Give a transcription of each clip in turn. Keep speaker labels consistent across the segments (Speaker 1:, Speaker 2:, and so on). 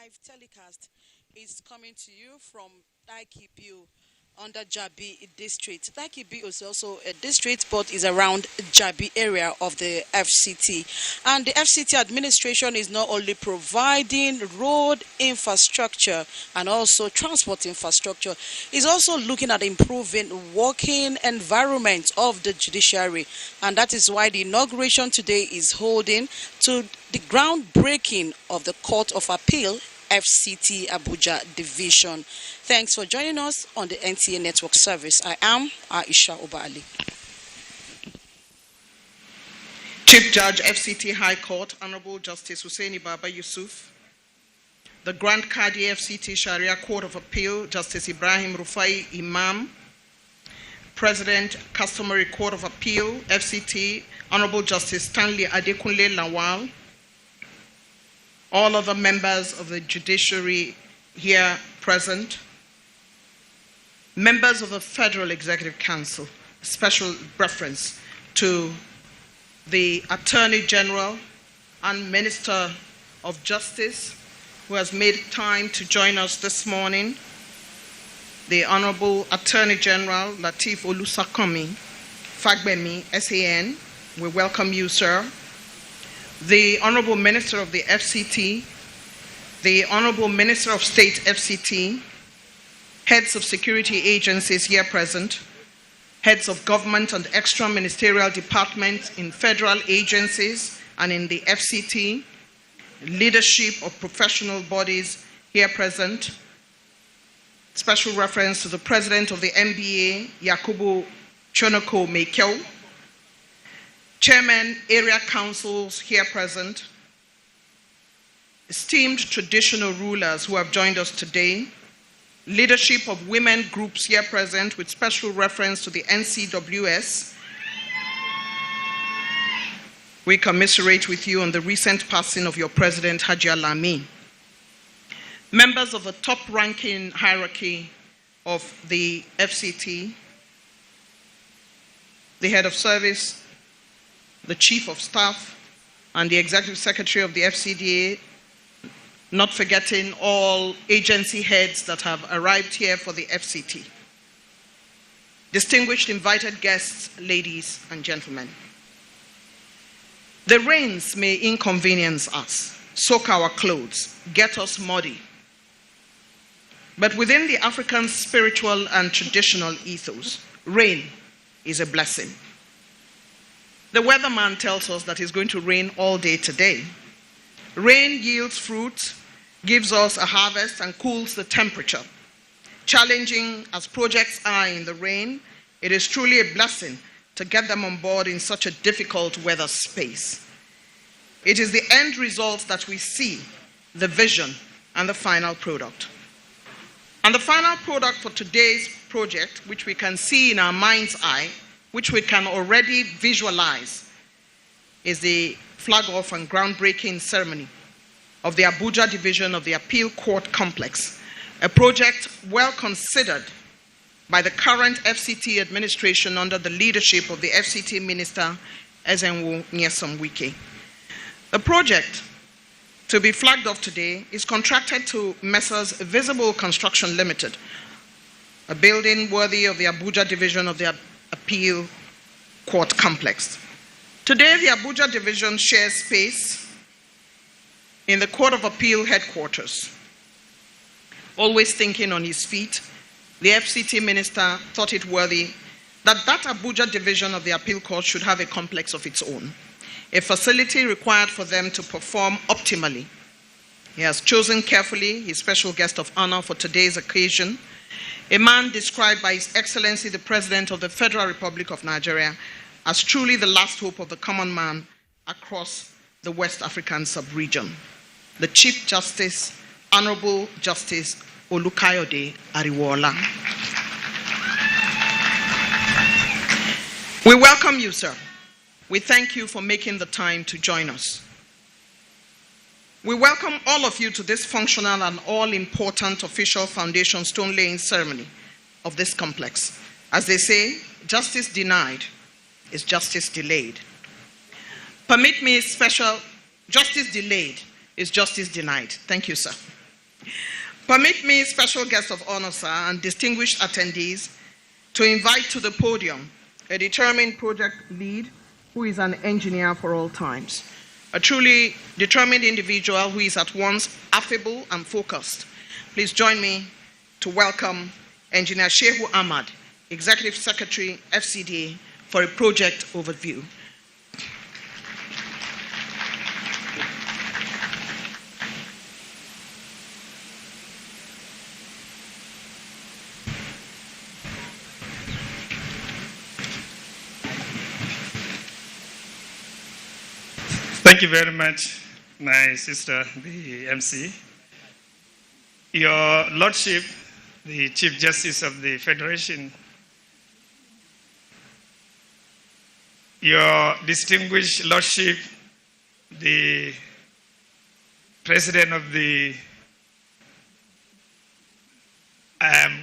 Speaker 1: live telecast is coming to you from Daikibiu under Jabi district. Daikibiu is also a district but is around Jabi area of the FCT. And the FCT administration is not only providing road infrastructure and also transport infrastructure, is also looking at improving working environment of the judiciary. And that is why the inauguration today is holding to the groundbreaking of the Court of Appeal FCT Abuja Division. Thanks for joining us on the NTA Network Service. I am Aisha Obali.
Speaker 2: Chief Judge, FCT High Court, Honorable Justice Hussaini Baba Yusuf. The Grand Qadi FCT Sharia Court of Appeal, Justice Ibrahim Rufai Imam. President, Customary Court of Appeal, FCT, Honorable Justice Stanley Adekunle Lawal. All other members of the judiciary here present, members of the Federal Executive Council, special reference to the Attorney General and Minister of Justice who has made time to join us this morning, the Honorable Attorney General Lateef Olusakanmi Fagbemi, SAN. We welcome you, sir. The Honorable Minister of the FCT, the Honorable Minister of State FCT, heads of security agencies here present, heads of government and extra-ministerial departments in federal agencies and in the FCT, leadership of professional bodies here present, special reference to the President of the NBA, Yakubu Chonoko Meikyo, Chairman, area councils here present, esteemed traditional rulers who have joined us today, leadership of women groups here present with special reference to the NCWS. We commiserate with you on the recent passing of your President, Haji Alami. Members of the top-ranking hierarchy of the FCT, the head of service, the Chief of Staff, and the Executive Secretary of the FCDA, not forgetting all agency heads that have arrived here for the FCT. Distinguished invited guests, ladies and gentlemen. The rains may inconvenience us, soak our clothes, get us muddy. But within the African spiritual and traditional ethos, rain is a blessing. The weatherman tells us that it's going to rain all day today. Rain yields fruit, gives us a harvest, and cools the temperature. Challenging as projects are in the rain, it is truly a blessing to get them on board in such a difficult weather space. It is the end result that we see, the vision, and the final product. And the final product for today's project, which we can see in our mind's eye, which we can already visualize, is the flag-off and groundbreaking ceremony of the Abuja division of the Appeal Court Complex, a project well considered by the current FCT administration under the leadership of the FCT Minister, Ezenwo Nyesom Wike. The project to be flagged off today is contracted to Messrs. Visible Construction Limited, a building worthy of the Abuja division of the Appeal Court Complex. Today, the Abuja division shares space in the Court of Appeal headquarters. Always thinking on his feet, the FCT Minister thought it worthy that Abuja division of the Appeal Court should have a complex of its own, a facility required for them to perform optimally. He has chosen carefully his special guest of honor for today's occasion, a man described by His Excellency the President of the Federal Republic of Nigeria as truly the last hope of the common man across the West African sub-region, the Chief Justice, Honorable Justice Olukayode Ariwola. We welcome you, sir. We thank you for making the time to join us. We welcome all of you to this functional and all-important official foundation stone-laying ceremony of this complex. As they say, justice denied is justice delayed. Permit me special, justice delayed is justice denied. Thank you, sir. Permit me, special guests of honor, sir, and distinguished attendees, to invite to the podium a determined project lead who is an engineer for all times, a truly determined individual who is at once affable and focused. Please join me to welcome Engineer Shehu Ahmad, Executive Secretary, FCDA, for a project overview.
Speaker 3: Thank you very much, my sister, the MC. Your Lordship, the Chief Justice of the Federation, your distinguished Lordship, the President of the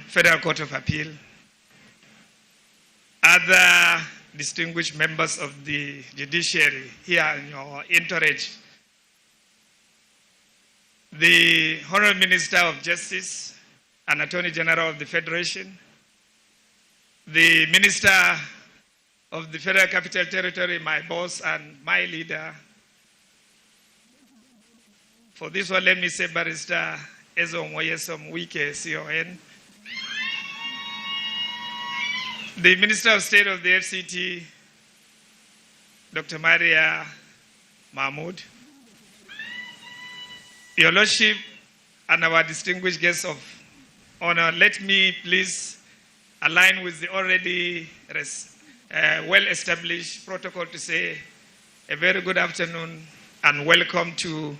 Speaker 3: Federal Court of Appeal, other distinguished members of the judiciary here in your entourage, the Honorable Minister of Justice and Attorney General of the Federation, the Minister of the Federal Capital Territory, my boss and my leader. For this one, let me say Barrister Ezo Moyesom Wike, CON, the Minister of State of the FCT, Dr. Maria Mahmoud, Your Lordship, and our distinguished guests of honor, let me please align with the already well-established protocol to say a very good afternoon and welcome to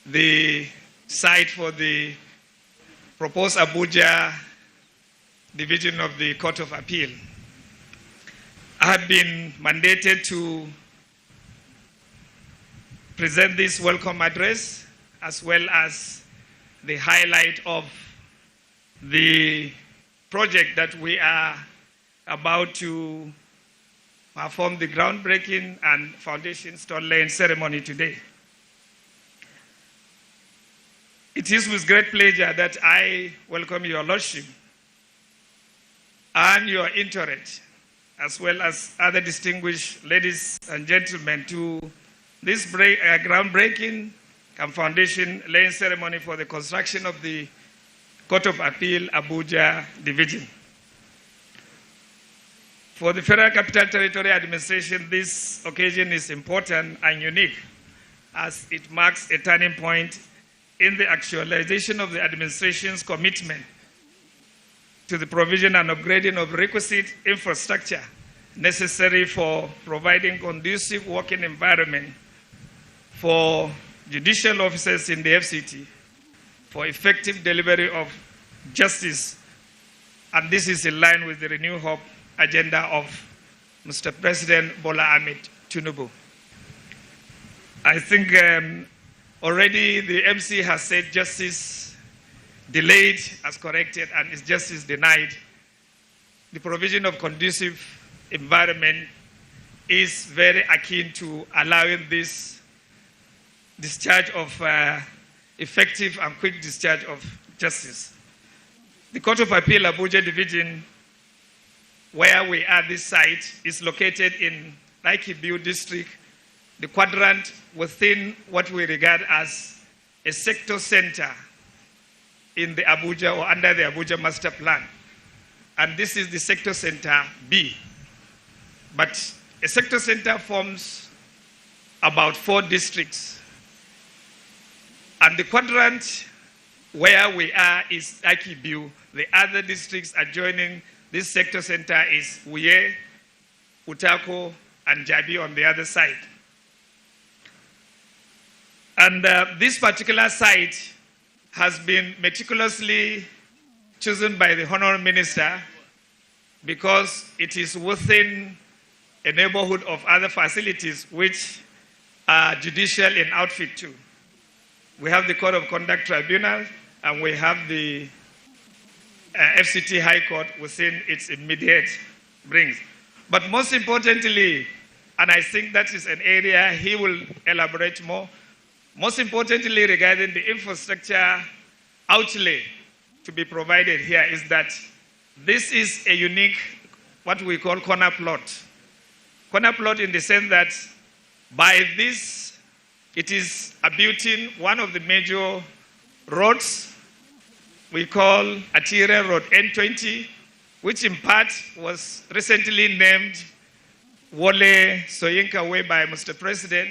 Speaker 3: the site for the proposed Abuja Division of the Court of Appeal. I have been mandated to present this welcome address as well as the highlight of the project that we are about to perform the groundbreaking and foundation stone laying ceremony today. It is with great pleasure that I welcome Your Lordship and your entourage, as well as other distinguished ladies and gentlemen, to this groundbreaking and foundation laying ceremony for the construction of the Court of Appeal Abuja Division. For the Federal Capital Territory Administration, this occasion is important and unique as it marks a turning point in the actualization of the administration's commitment to the provision and upgrading of requisite infrastructure necessary for providing conducive working environment for judicial officers in the FCT for effective delivery of justice. And this is in line with the Renew Hope agenda of Mr. President Bola Ahmed Tinubu. I think already the MC has said justice delayed as corrected and is justice denied. The provision of conducive environment is very akin to allowing this discharge of effective and quick discharge of justice. The Court of Appeal Abuja Division, where we are this site, is located in Laikibiu District, the quadrant within what we regard as a sector center in the Abuja or under the Abuja Master Plan. And this is the sector center B. But a sector center forms about 4 districts. And the quadrant where we are is Laikibiu. The other districts adjoining this sector center is Uye, Utako, and Jabi on the other side. And this particular site has been meticulously chosen by the Honorable Minister because it is within a neighborhood of other facilities which are judicial in outfit too. We have the Code of Conduct Tribunal and we have the FCT High Court within its immediate brings. But most importantly, and I think that is an area he will elaborate more, most importantly regarding the infrastructure outlay to be provided here is that this is a unique, what we call corner plot. Corner plot in the sense that by this, it is abutting one of the major roads we call Arterial Road N20, which in part was recently named Wole Soyinka Way by Mr. President.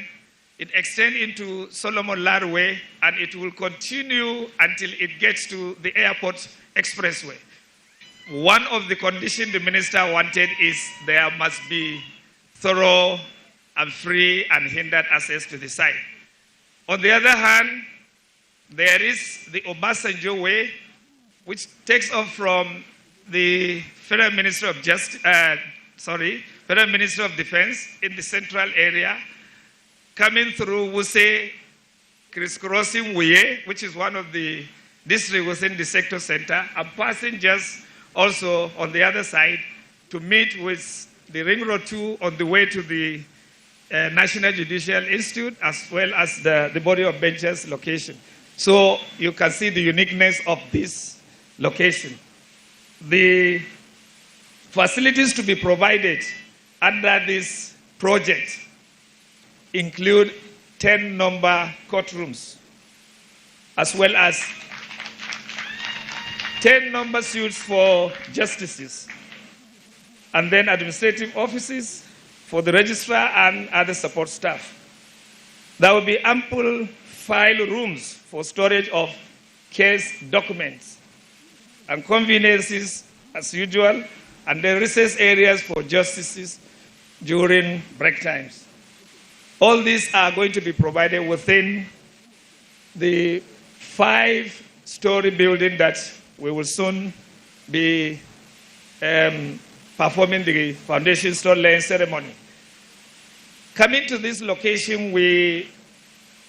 Speaker 3: It extends into Solomon Lar Way, and it will continue until it gets to the airport expressway. One of the conditions the minister wanted is there must be thorough and free and hindered access to the site. On the other hand, there is the Obasanjo Way, which takes off from the Federal Minister of Federal Minister of Defense in the central area, coming through Wuse, crisscrossing Wuye, which is one of the districts within the sector center, and passing just also on the other side to meet with the Ring Road 2 on the way to the National Judicial Institute, as well as the body of benches location. So you can see the uniqueness of this location. The facilities to be provided under this project include 10 number courtrooms, as well as 10 number suites for justices, and then administrative offices for the registrar and other support staff. There will be ample file rooms for storage of case documents and conveniences as usual, and then recess areas for justices during break times. All these are going to be provided within the 5-story building that we will soon be performing the foundation stone laying ceremony. Coming to this location, we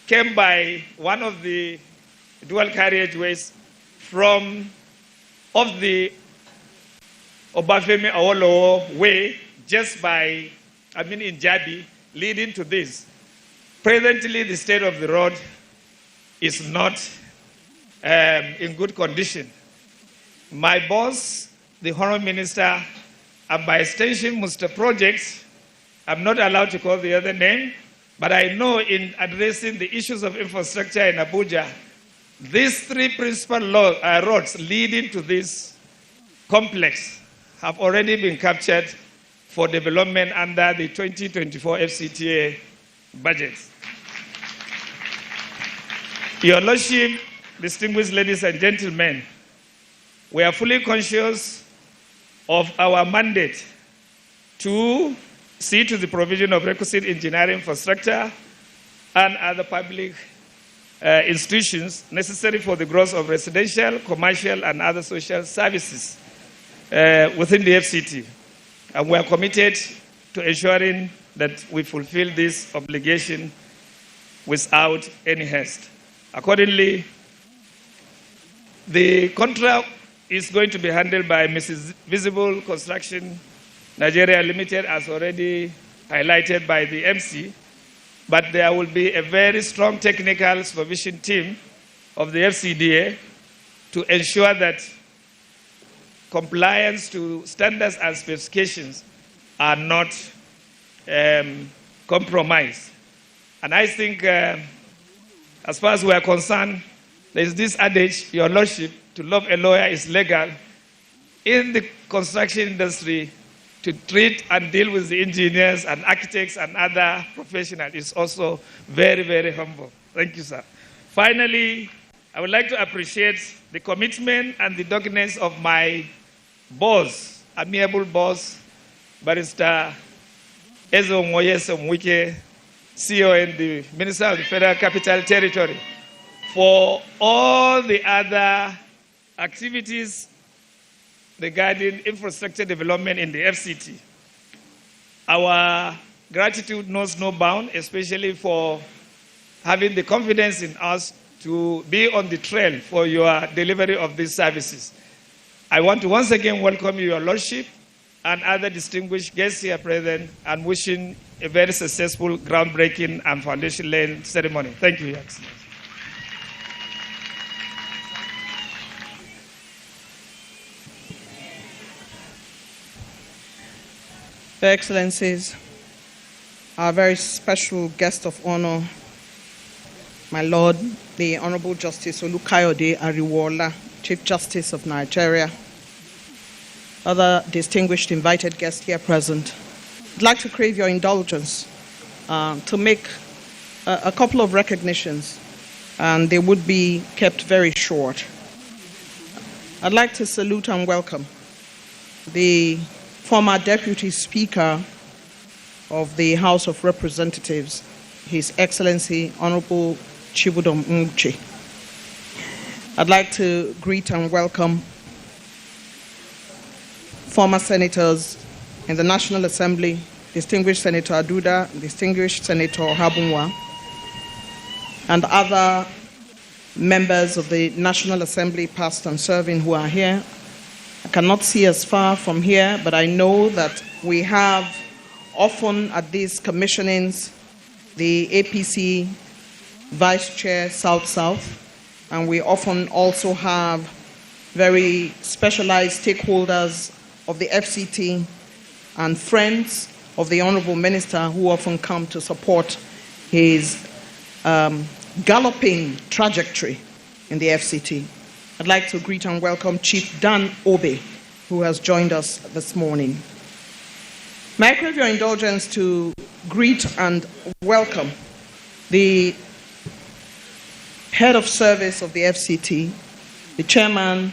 Speaker 3: came by one of the dual carriageways of the Obafemi Awolowo Way, just in Jabi, leading to this. Presently, the state of the road is not in good condition. My boss, the Honourable Minister, and by extension, Mr. Project, I'm not allowed to call the other name, but I know in addressing the issues of infrastructure in Abuja, these 3 principal roads leading to this complex have already been captured for development under the 2024 FCTA budget. Your Lordship, distinguished ladies and gentlemen, we are fully conscious of our mandate to see to the provision of requisite engineering infrastructure and other public institutions necessary for the growth of residential, commercial, and other social services within the FCT. And we are committed to ensuring that we fulfill this obligation without any haste. Accordingly, the contract is going to be handled by Mrs. Visible Construction Nigeria Limited, as already highlighted by the MC, but there will be a very strong technical supervision team of the FCDA to ensure that compliance to standards and specifications are not compromised. And I think, as far as we are concerned, there is this adage, Your Lordship, to love a lawyer is legal. In the construction industry, to treat and deal with the engineers and architects and other professionals is also very, very humble. Thank you, sir. Finally, I would like to appreciate the commitment and the doggedness of my boss, amiable boss, Barrister Ezo Moyes Mwike, CEO and the Minister of the Federal Capital Territory, for all the other activities regarding infrastructure development in the FCT. Our gratitude knows no bound, especially for having the confidence in us to be on the trail for your delivery of these services. I want to once again welcome Your Lordship and other distinguished guests here present, and wishing a very successful groundbreaking and foundation laying ceremony. Thank you, Your Excellency.
Speaker 2: Your Excellencies, our very special guest of honor, my Lord, the Honorable Justice Olukayode Ariwola, Chief Justice of Nigeria, other distinguished invited guests here present, I'd like to crave your indulgence to make a couple of recognitions, and they would be kept very short. I'd like to salute and welcome the former Deputy Speaker of the House of Representatives, His Excellency Honorable Chibudom Uche. I'd like to greet and welcome former senators in the National Assembly, distinguished Senator Aduda, distinguished Senator Habunwa, and other members of the National Assembly, past and serving, who are here. I cannot see as far from here, but I know that we have often at these commissionings the APC Vice Chair South-South, and we often also have very specialized stakeholders of the FCT and friends of the Honorable Minister who often come to support his galloping trajectory in the FCT. I'd like to greet and welcome Chief Dan Obe, who has joined us this morning. May I crave your indulgence to greet and welcome the Head of Service of the FCT, the Chairman,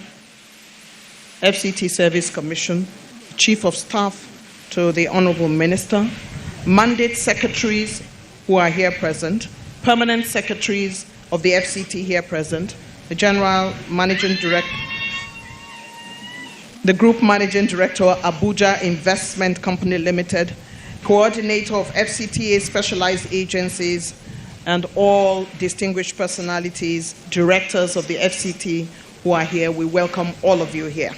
Speaker 2: FCT Service Commission, Chief of Staff to the Honorable Minister, Mandate Secretaries who are here present, Permanent Secretaries of the FCT here present, the General Managing Director, the Group Managing Director, Abuja Investment Company Limited, Coordinator of FCTA Specialized Agencies, and all distinguished personalities, directors of the FCT who are here. We welcome all of you here.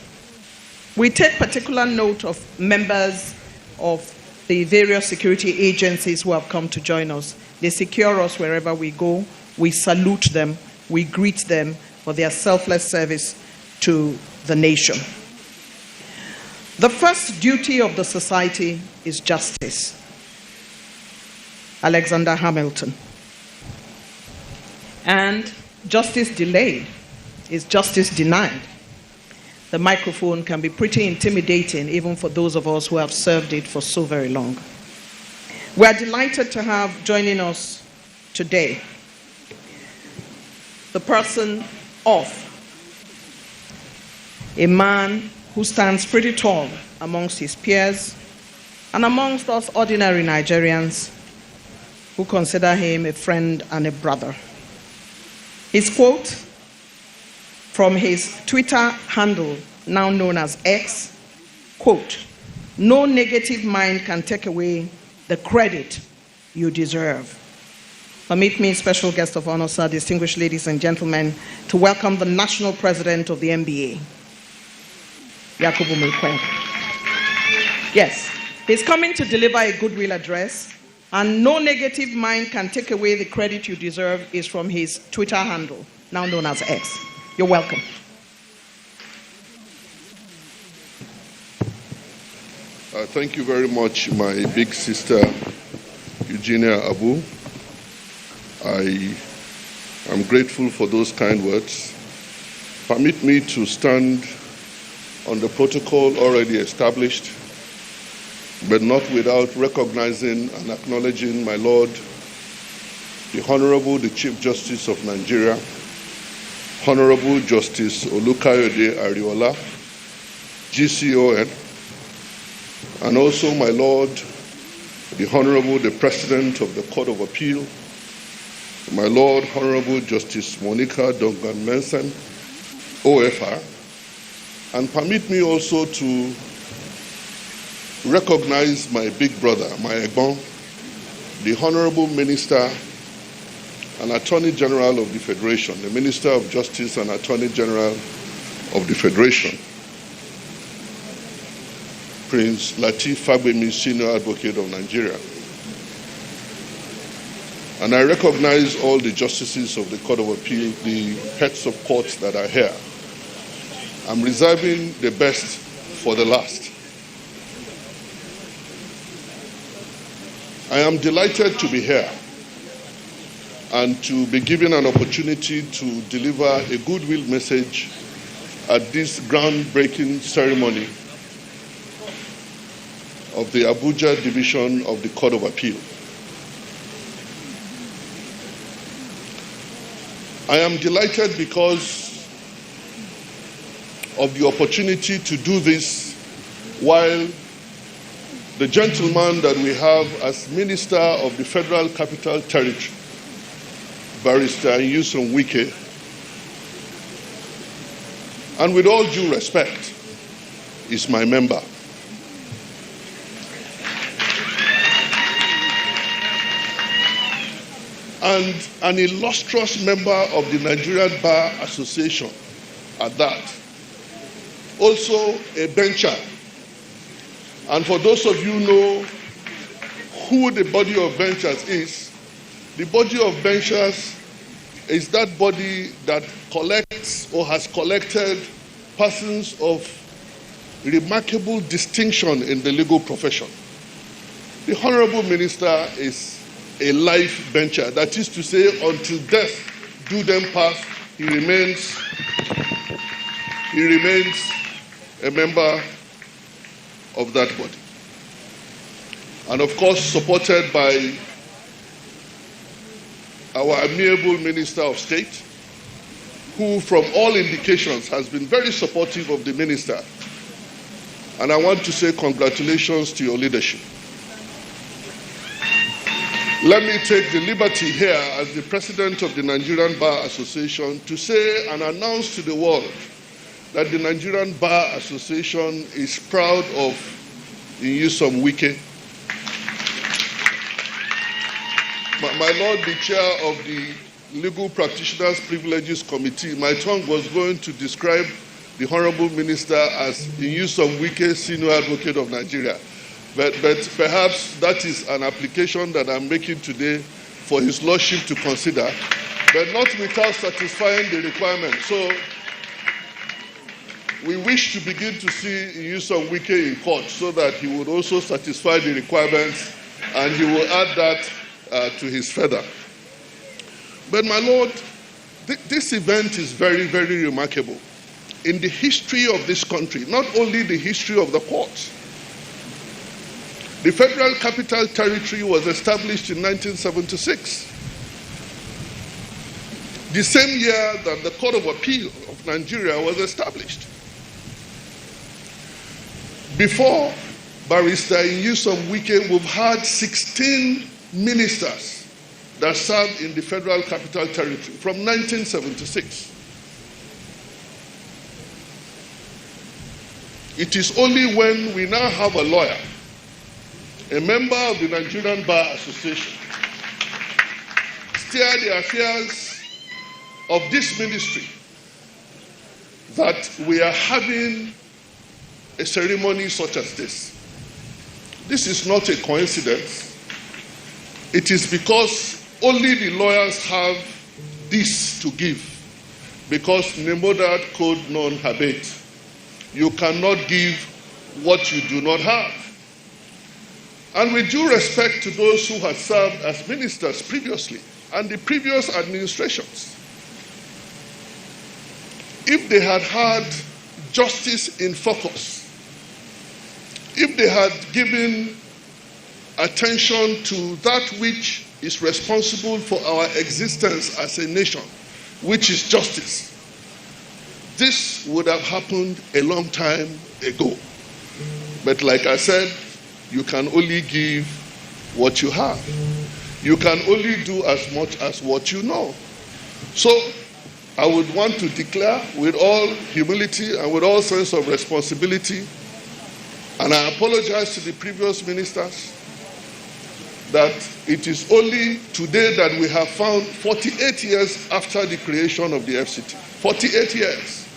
Speaker 2: We take particular note of members of the various security agencies who have come to join us. They secure us wherever we go. We salute them. We greet them for their selfless service to the nation. The first duty of the society is justice. Alexander Hamilton. And justice delayed is justice denied. The microphone can be pretty intimidating, even for those of us who have served it for so very long. We are delighted to have joining us today the person of a man who stands pretty tall amongst his peers and amongst us ordinary Nigerians who consider him a friend and a brother. His quote from his Twitter handle, now known as X, quote, "No negative mind can take away the credit you deserve." Permit me, special guest of honor, sir, distinguished ladies and gentlemen, to welcome the National President of the NBA, Yakubu Mekwe. Yes, he's coming to deliver a Goodwill address, and "no negative mind can take away the credit you deserve" is from his Twitter handle, now known as X. You're welcome.
Speaker 4: Thank you very much, my big sister, Eugenia Abu. I am grateful for those kind words. Permit me to stand on the protocol already established, but not without recognizing and acknowledging my Lord, the Honorable, the Chief Justice of Nigeria, Honorable Justice Olukayode Ariwola, GCON, and also my Lord, the Honorable, the President of the Court of Appeal, my Lord, Honorable Justice Monica Dongan-Mensen, OFR, and permit me also to recognize my big brother, my Egbon, the Honorable Minister and Attorney General of the Federation, the Minister of Justice and Attorney General of the Federation, Prince Lateef Fagbemi, Senior Advocate of Nigeria. And I recognize all the justices of the Court of Appeal, the heads of courts that are here. I'm reserving the best for the last. I am delighted to be here and to be given an opportunity to deliver a goodwill message at this groundbreaking ceremony of the Abuja division of the Court of Appeal. I am delighted because of the opportunity to do this while the gentleman that we have as Minister of the Federal Capital Territory, Barrister Nyesom Wike, and with all due respect, is my member. And an illustrious member of the Nigerian Bar Association at that. Also a bencher. And for those of you who know who the body of benchers is, the body of benchers is that body that collects or has collected persons of remarkable distinction in the legal profession. The Honorable Minister is a life bencher. That is to say, until death do them pass, he remains a member of that body. And of course, supported by our amiable Minister of State, who from all indications has been very supportive of the minister. And I want to say congratulations to your leadership. Let me take the liberty here as the President of the Nigerian Bar Association to say and announce to the world that the Nigerian Bar Association is proud of Nyesom Wike. My Lord, the chair of the Legal Practitioners Privileges Committee, my tongue was going to describe the Honorable Minister as Nyesom Wike, Senior Advocate of Nigeria. But perhaps that is an application that I'm making today for His Lordship to consider, but not without satisfying the requirements. So we wish to begin to see Nyesom Wike in court so that he would also satisfy the requirements and he will add that to his feather. But my Lord, this event is very, very remarkable. In the history of this country, not only the history of the courts. The Federal Capital Territory was established in 1976. The same year that the Court of Appeal of Nigeria was established. Before Barrister Nyesom Wike, we've had 16 ministers that served in the Federal Capital Territory from 1976. It is only when we now have a lawyer, a member of the Nigerian Bar Association, steer the affairs of this ministry that we are having a ceremony such as this. This is not a coincidence. It is because only the lawyers have this to give, because Nemodad code non habet. You cannot give what you do not have. And with due respect to those who had served as ministers previously and the previous administrations, if they had had justice in focus, if they had given attention to that which is responsible for our existence as a nation, which is justice, this would have happened a long time ago. But like I said, you can only give what you have. You can only do as much as what you know. So I would want to declare with all humility and with all sense of responsibility, and I apologize to the previous ministers, that it is only today that we have found 48 years after the creation of the FCT, 48 years,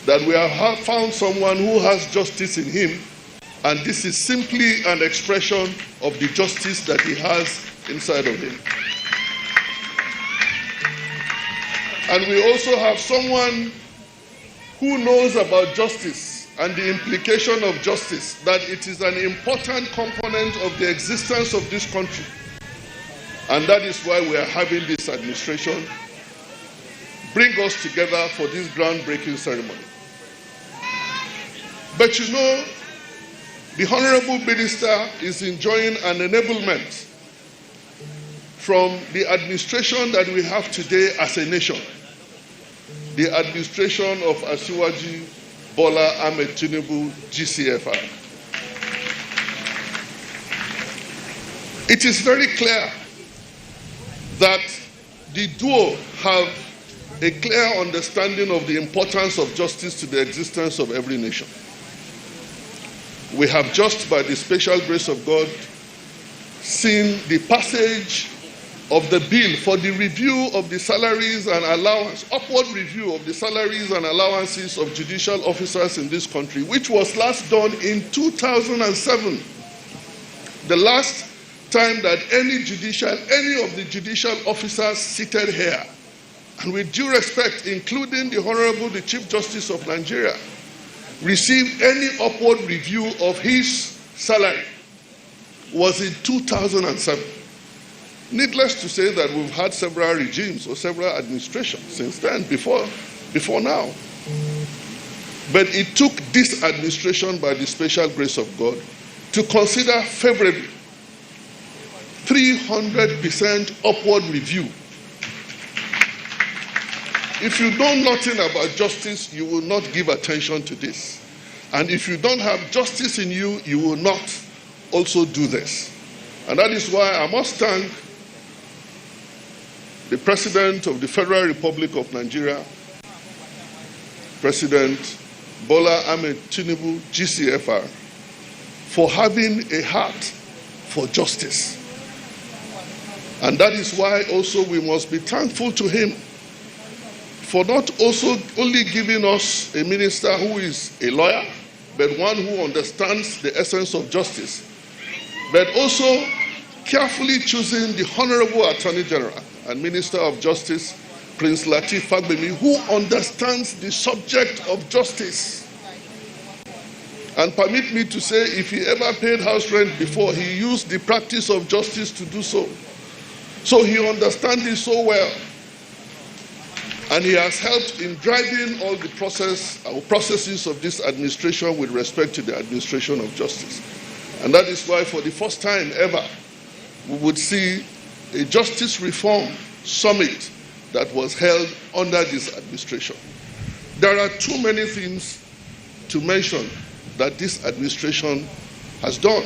Speaker 4: that we have found someone who has justice in him, and this is simply an expression of the justice that he has inside of him. And we also have someone who knows about justice and the implication of justice, that it is an important component of the existence of this country. And that is why we are having this administration bring us together for this groundbreaking ceremony. But you know, the Honorable Minister is enjoying an enablement from the administration that we have today as a nation, the administration of Asiwaju Bola Ahmed Tinubu, GCFR. It is very clear that the duo have a clear understanding of the importance of justice to the existence of every nation. We have just, by the special grace of God, seen the passage of the bill for the review of the salaries and allowance, upward review of the salaries and allowances of judicial officers in this country, which was last done in 2007. The last time that any of the judicial officers seated here, and with due respect, including the Honorable the Chief Justice of Nigeria, received any upward review of his salary was in 2007. Needless to say that we've had several regimes or several administrations since then, before now. But it took this administration, by the special grace of God, to consider favorably 300% upward review. If you know nothing about justice, you will not give attention to this. And if you don't have justice in you, you will not also do this. And that is why I must thank the President of the Federal Republic of Nigeria, President Bola Ahmed Tinubu, GCFR, for having a heart for justice. And that is why also we must be thankful to him for not also only giving us a minister who is a lawyer, but one who understands the essence of justice, but also carefully choosing the Honorable Attorney General and Minister of Justice, Prince Lateef Fagbemi, who understands the subject of justice. And permit me to say, if he ever paid house rent before, he used the practice of justice to do so. So he understands it so well. And he has helped in driving all the processes of this administration with respect to the administration of justice. And that is why for the first time ever, we would see a justice reform summit that was held under this administration. There are too many things to mention that this administration has done.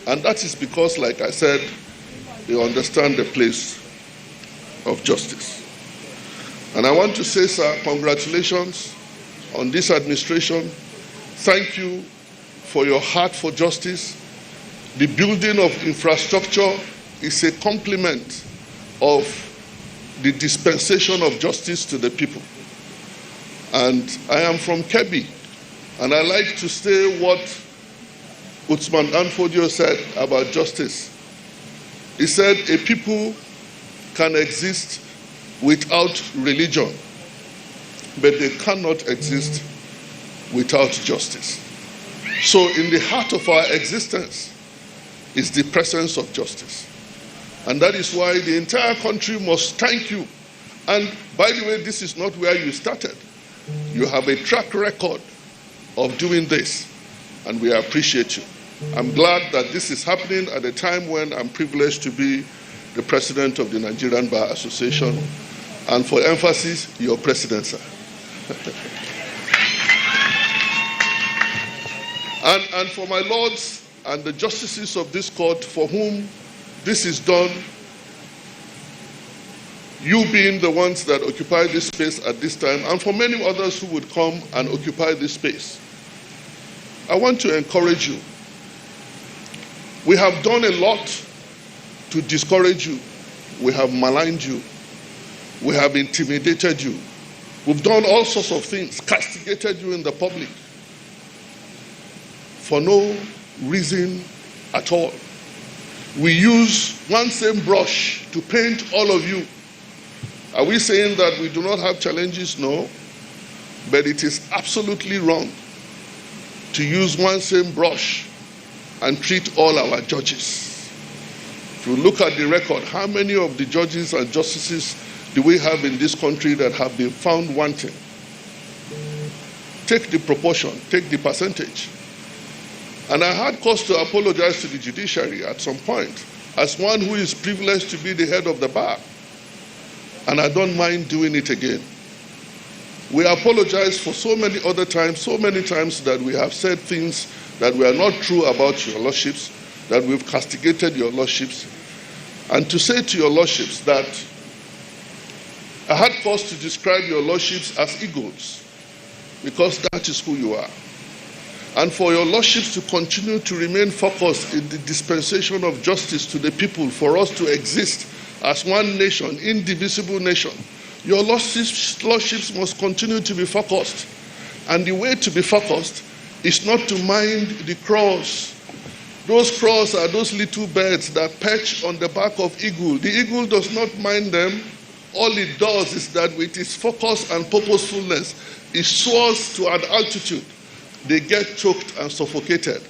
Speaker 4: And that is because, like I said, they understand the place of justice. And I want to say, sir, congratulations on this administration. Thank you for your heart for justice. The building of infrastructure is a complement of the dispensation of justice to the people. And I am from Kebbi, and I like to say what Uthman Danfodio said about justice. He said a people can exist without religion, but they cannot exist without justice. So in the heart of our existence is the presence of justice. And that is why the entire country must thank you. And by the way, this is not where you started. You have a track record of doing this, and we appreciate you. I'm glad that this is happening at a time when I'm privileged to be the president of the Nigerian Bar Association. And for emphasis, your president, sir. and for my lords and the justices of this court for whom this is done, you being the ones that occupy this space at this time, and for many others who would come and occupy this space, I want to encourage you. We have done a lot to discourage you. We have maligned you. We have intimidated you. We've done all sorts of things, castigated you in the public for no reason at all. We use one same brush to paint all of you. Are we saying that we do not have challenges? No. But it is absolutely wrong to use one same brush and treat all our judges. If you look at the record, how many of the judges and justices do we have in this country that have been found wanting? Take the proportion, take the percentage. And I had cause to apologize to the judiciary at some point, as one who is privileged to be the head of the bar. And I don't mind doing it again. We apologize for so many other times, so many times that we have said things that were not true about your lordships, that we've castigated your lordships. And to say to your lordships that I had cause to describe your lordships as eagles, because that is who you are. And for your lordships to continue to remain focused in the dispensation of justice to the people, for us to exist as one nation, indivisible nation, your lordships must continue to be focused. And the way to be focused is not to mind the crows. Those crows are those little birds that perch on the back of eagle. The eagle does not mind them. All it does is that with its focus and purposefulness, it soars to an altitude. They get choked and suffocated.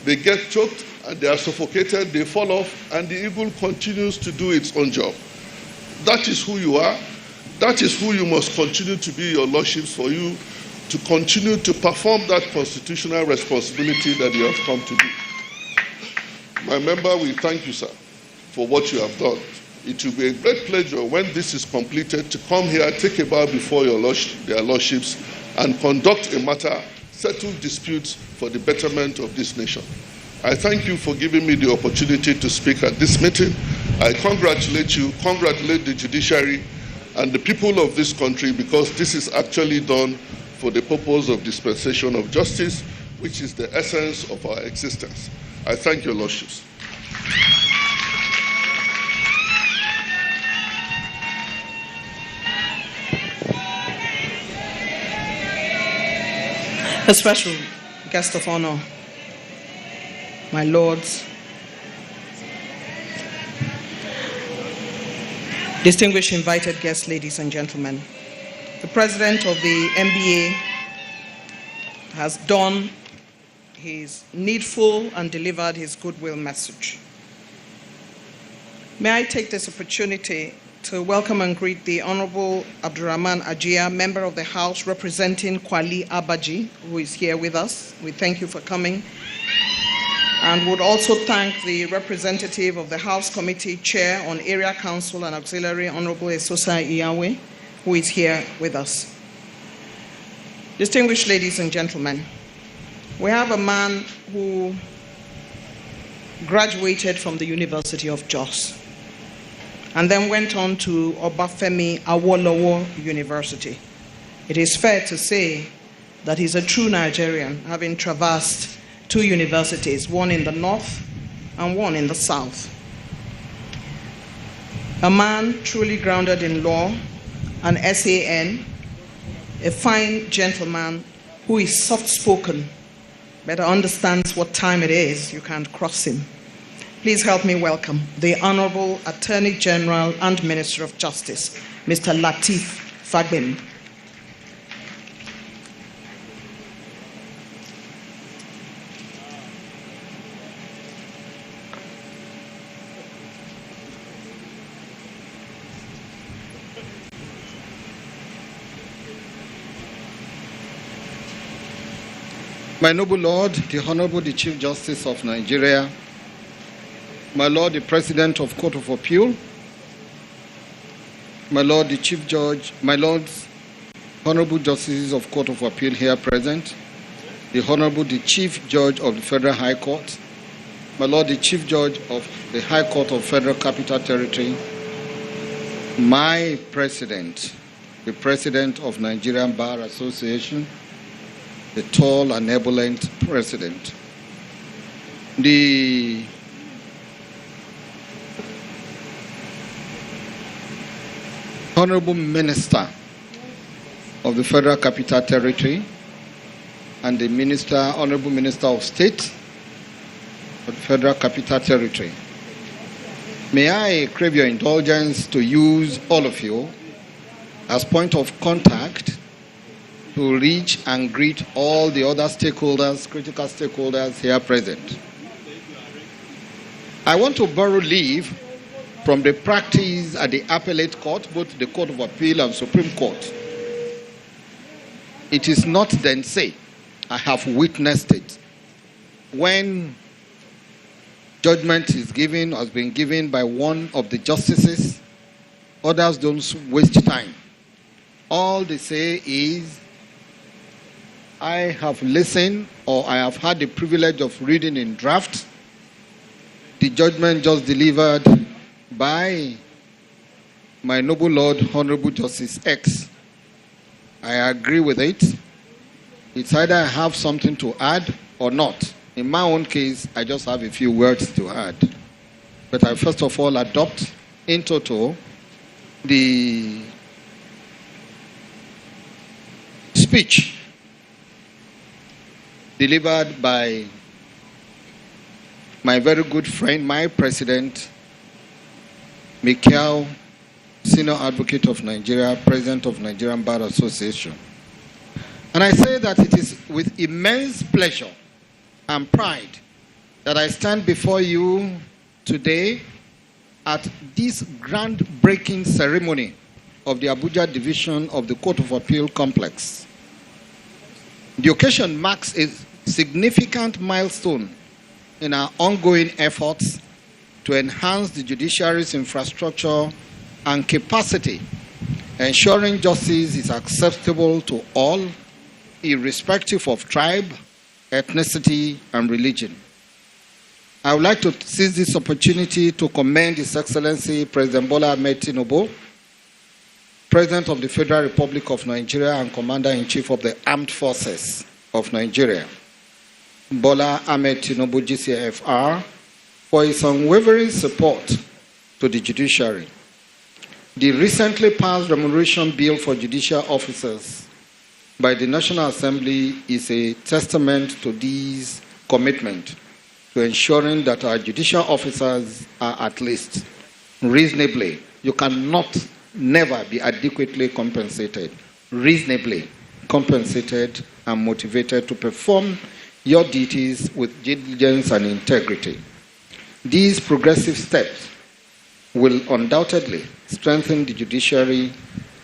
Speaker 4: They get choked and they are suffocated, they fall off, and the eagle continues to do its own job. That is who you are. That is who you must continue to be, your lordships, for you to continue to perform that constitutional responsibility that you have come to do. My member, we thank you, sir, for what you have done. It will be a great pleasure when this is completed to come here, take a bow before their lordships, and conduct a matter, settle disputes for the betterment of this nation. I thank you for giving me the opportunity to speak at this meeting. I congratulate you, congratulate the judiciary and the people of this country, because this is actually done for the purpose of dispensation of justice, which is the essence of our existence. I thank your lordships.
Speaker 2: A special guest of honor, my lords, distinguished invited guests, ladies and gentlemen. The president of the NBA has done his needful and delivered his goodwill message. May I take this opportunity to welcome and greet the Honorable Abdurrahman Ajia, member of the House representing Kwali Abaji, who is here with us. We thank you for coming. And would also thank the representative of the House Committee Chair on Area Council and Auxiliary, Honorable Esosa Iyawe, who is here with us. Distinguished ladies and gentlemen, we have a man who graduated from the University of Jos and then went on to Obafemi Awolowo University. It is fair to say that he's a true Nigerian, having traversed two universities, one in the north and one in the south. A man truly grounded in law, an SAN, a fine gentleman who is soft-spoken, but understands what time it is. You can't cross him. Please help me welcome the Honorable Attorney General and Minister of Justice, Mr. Lateef Fagbemi.
Speaker 5: My noble Lord, the Honorable the Chief Justice of Nigeria, my Lord the President of Court of Appeal, my Lord the Chief Judge, my Lords, Honorable Justices of Court of Appeal here present, the Honorable the Chief Judge of the Federal High Court, my Lord the Chief Judge of the High Court of Federal Capital Territory, my President, the President of Nigerian Bar Association, the tall and ebullient President, the Honorable Minister of the Federal Capital Territory, and the Honorable Minister of State of the Federal Capital Territory. May I crave your indulgence to use all of you as point of contact to reach and greet all the other stakeholders, critical stakeholders here present. I want to borrow leave from the practice at the appellate court, both the Court of Appeal and Supreme Court. It is not then say, I have witnessed it. When judgment is given, has been given by one of the justices, others don't waste time. All they say is, I have listened or I have had the privilege of reading in draft the judgment just delivered by my noble Lord, Honorable Justice X. I agree with it. It's either I have something to add or not. In my own case, I just have a few words to add. But I first of all adopt in total the speech delivered by my very good friend, my president, Mikel, Senior Advocate of Nigeria, President of Nigerian Bar Association. And I say that it is with immense pleasure and pride that I stand before you today at this groundbreaking ceremony of the Abuja division of the Court of Appeal complex. The occasion marks a significant milestone in our ongoing efforts to enhance the judiciary's infrastructure and capacity, ensuring justice is acceptable to all, irrespective of tribe, ethnicity, and religion. I would like to seize this opportunity to commend His Excellency President Bola Ahmed Tinubu, President of the Federal Republic of Nigeria and Commander-in-Chief of the Armed Forces of Nigeria, Bola Ahmed Tinubu GCFR, for his unwavering support to the judiciary. The recently passed remuneration bill for judicial officers by the National Assembly is a testament to this commitment to ensuring that our judicial officers are at least reasonably, you cannot never be adequately compensated, reasonably compensated and motivated to perform your duties with diligence and integrity. These progressive steps will undoubtedly strengthen the judiciary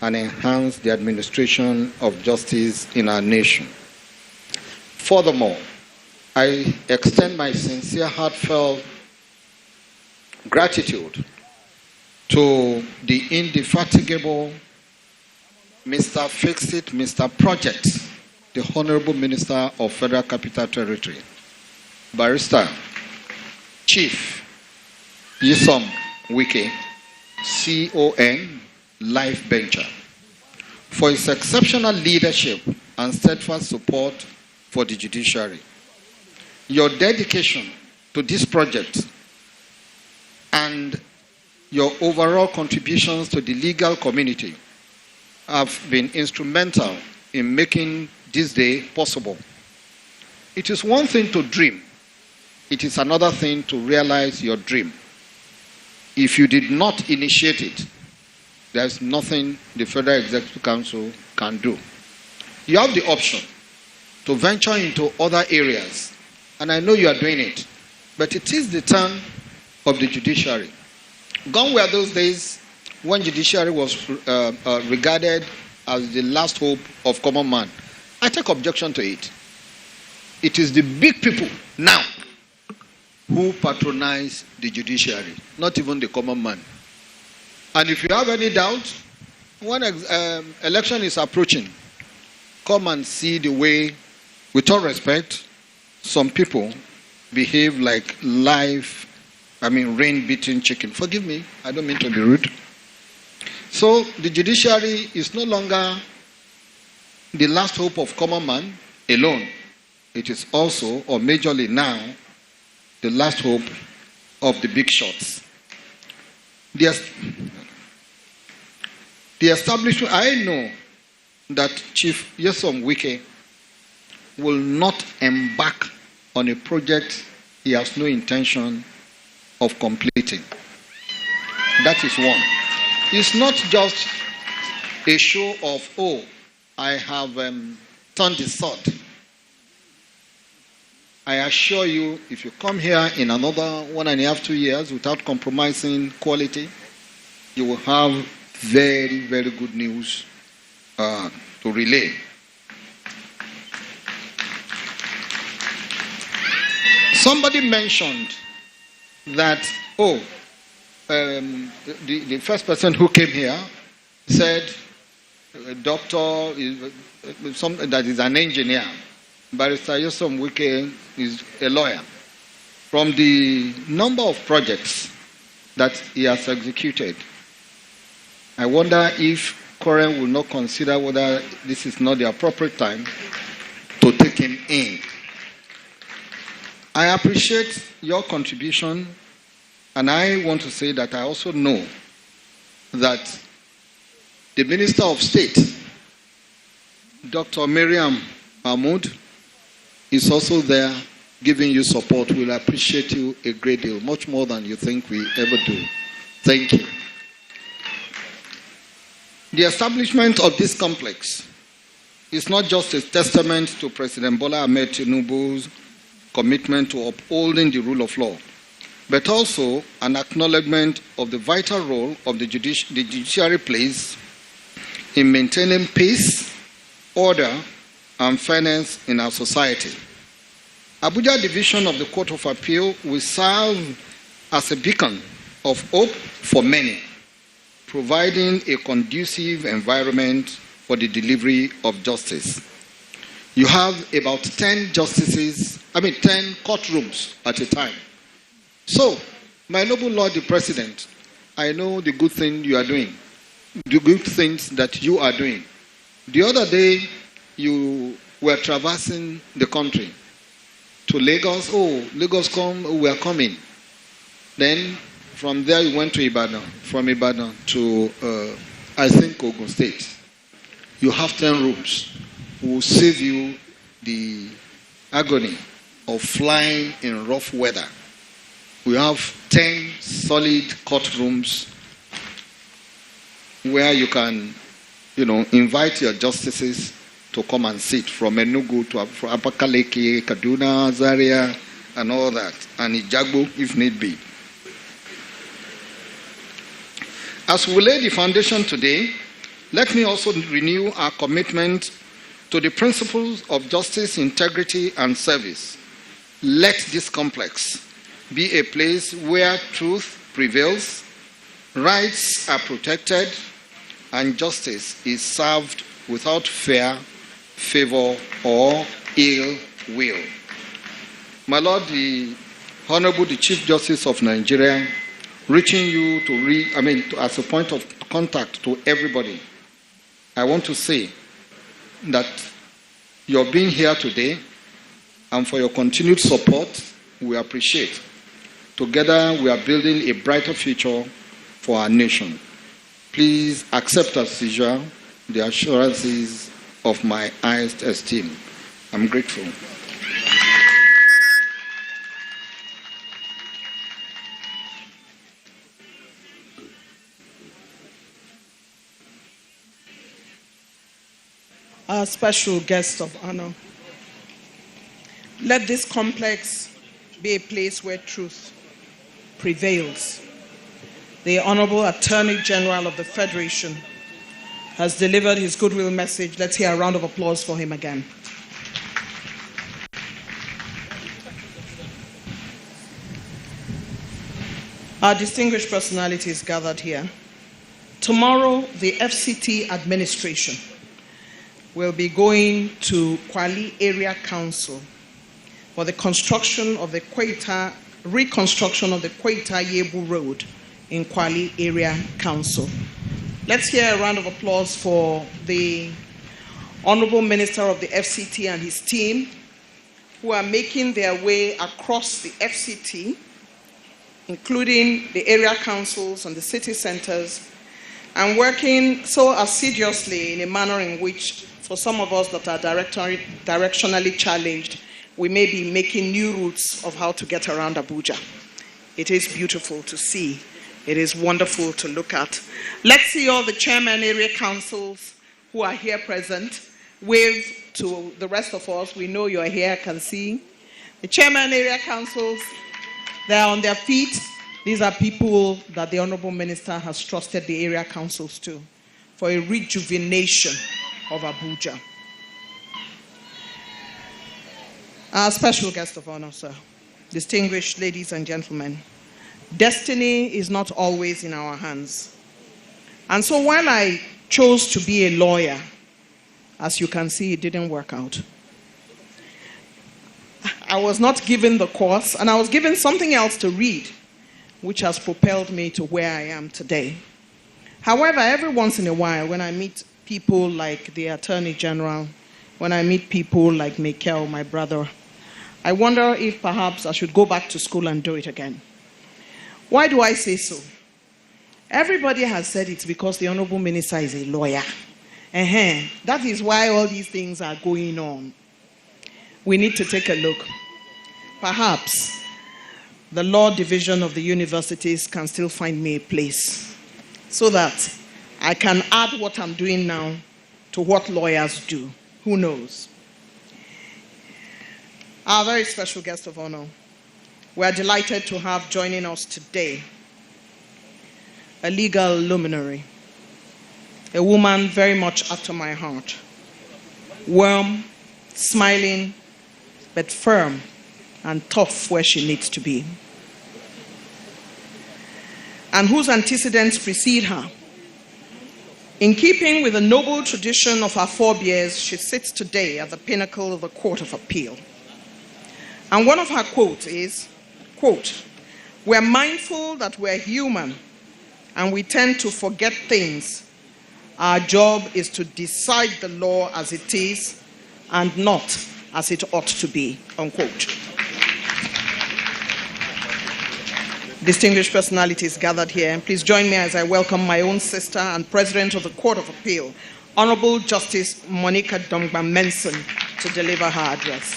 Speaker 5: and enhance the administration of justice in our nation. Furthermore, I extend my sincere, heartfelt gratitude to the indefatigable Mr. Fix-It, Mr. Project, the Honorable Minister of Federal Capital Territory, Barrister Chief Nyesom Wike, CON Life Venture, for his exceptional leadership and steadfast support for the judiciary. Your dedication to this project and your overall contributions to the legal community have been instrumental in making this day possible. It is one thing to dream. It is another thing to realize your dream. If you did not initiate it, there's nothing the Federal Executive Council can do. You have the option to venture into other areas, and I know you are doing it, but it is the turn of the judiciary. Gone were those days when judiciary was regarded as the last hope of common man. I take objection to it. It is the big people now who patronize the judiciary, not even the common man. And if you have any doubt, when election is approaching, come and see the way, with all respect, some people behave like rain-beaten chicken. Forgive me, I don't mean to be rude. So the judiciary is no longer the last hope of common man alone. It is also, or majorly now, the last hope of the big shots. The establishment, I know that Chief Nyesom Wike will not embark on a project he has no intention of completing. That is one. It's not just a show of, I have turned the sword. I assure you, if you come here in another 1.5, 2 years without compromising quality, you will have very, very good news to relay. Somebody mentioned that, the first person who came here said a doctor is that is an engineer. Barrister Yosom Wike is a lawyer. From the number of projects that he has executed, I wonder if Koren will not consider whether this is not the appropriate time to take him in. I appreciate your contribution, and I want to say that I also know that the Minister of State, Dr. Miriam Mahmood, is also there giving you support. We'll appreciate you a great deal, much more than you think we ever do. Thank you. The establishment of this complex is not just a testament to President Bola Ahmed Tinubu's commitment to upholding the rule of law, but also an acknowledgement of the vital role of the judiciary plays in maintaining peace, order, and fairness in our society. Abuja Division of the Court of Appeal will serve as a beacon of hope for many, providing a conducive environment for the delivery of justice. You have about 10 courtrooms at a time. So, my noble Lord the President, I know the good thing you are doing, the good things that you are doing. The other day, you were traversing the country to Lagos. Lagos we are coming. Then, from there, you went to Ibadan. From Ibadan to, I think, Ogun State. You have 10 rooms. Will save you the agony of flying in rough weather. We have 10 solid courtrooms where you can, invite your justices to come and sit from Enugu to Abakaliki, Kaduna, Zaria, and all that, and Ijagbo if need be. As we lay the foundation today, let me also renew our commitment to the principles of justice, integrity, and service. Let this complex be a place where truth prevails, rights are protected, and justice is served without fear, favor, or ill will. My Lord, the Honorable the Chief Justice of Nigeria, reaching you as a point of contact to everybody, I want to say that your being here today and for your continued support, we appreciate. Together, we are building a brighter future for our nation. Please accept as usual the assurances of my highest esteem. I'm grateful.
Speaker 2: Our special guest of honor. Let this complex be a place where truth prevails. The Honorable Attorney General of the Federation has delivered his goodwill message. Let's hear a round of applause for him again. Our distinguished personalities gathered here. Tomorrow, the FCT administration will be going to Kwali Area Council for the reconstruction of the Kweta Yebu Road in Kwali Area Council. Let's hear a round of applause for the Honorable Minister of the FCT and his team, who are making their way across the FCT, including the area councils and the city centers, and working so assiduously in a manner in which, for some of us that are directionally challenged, we may be making new routes of how to get around Abuja. It is beautiful to see. It is wonderful to look at. Let's see all the chairman area councils who are here present. Wave to the rest of us. We know you're here, can see. The chairman area councils, they're on their feet. These are people that the Honorable Minister has trusted the area councils to for a rejuvenation of Abuja. Our special guest of honor, sir, distinguished ladies and gentlemen, destiny is not always in our hands. And so while I chose to be a lawyer, as you can see, it didn't work out. I was not given the course, and I was given something else to read, which has propelled me to where I am today. However, every once in a while, when I meet people like the Attorney General, when I meet people like Mikel, my brother, I wonder if perhaps I should go back to school and do it again. Why do I say so? Everybody has said it's because the Honorable Minister is a lawyer. That is why all these things are going on. We need to take a look. Perhaps the law division of the universities can still find me a place so that I can add what I'm doing now to what lawyers do. Who knows? Our very special guest of honor, we are delighted to have joining us today a legal luminary, a woman very much after my heart, warm, smiling, but firm and tough where she needs to be, and whose antecedents precede her. In keeping with the noble tradition of her forebears, she sits today at the pinnacle of the Court of Appeal. And one of her quotes is, quote, "We're mindful that we're human and we tend to forget things. Our job is to decide the law as it is and not as it ought to be," unquote. Distinguished personalities gathered here, and please join me as I welcome my own sister and President of the Court of Appeal, Honorable Justice Monica Dongba-Menson, to deliver her address.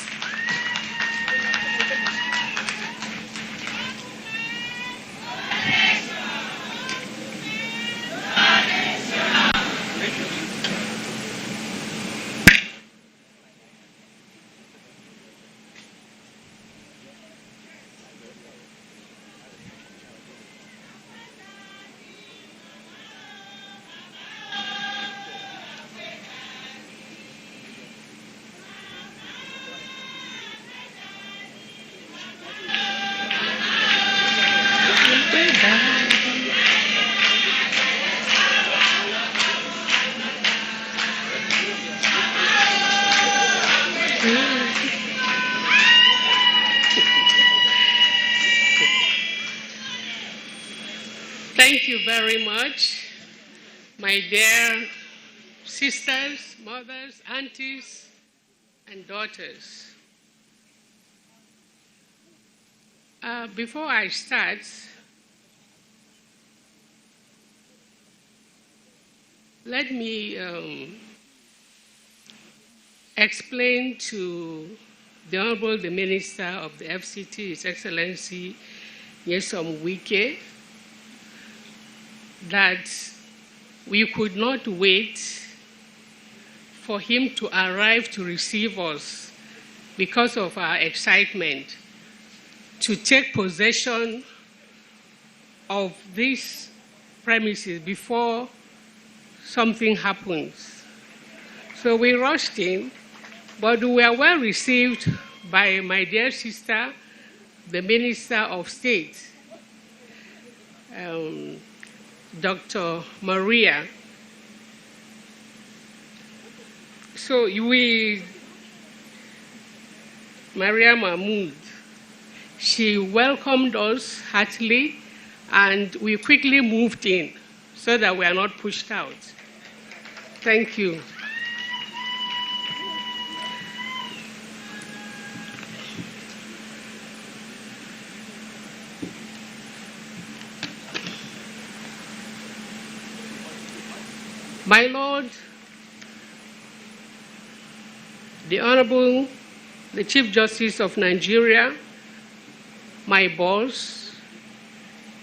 Speaker 6: Thank you very much, my dear sisters, mothers, aunties, and daughters. Before I start, let me explain to the Honorable Minister of the FCT, His Excellency Nyesom Wike, that we could not wait for him to arrive to receive us because of our excitement to take possession of these premises before something happens. So we rushed in, but we were well received by my dear sister, the Minister of State, Dr. Maria. So Maria Mahmoud, she welcomed us heartily, and we quickly moved in so that we are not pushed out. Thank you. My Lord, the Honorable, the Chief Justice of Nigeria, my boss,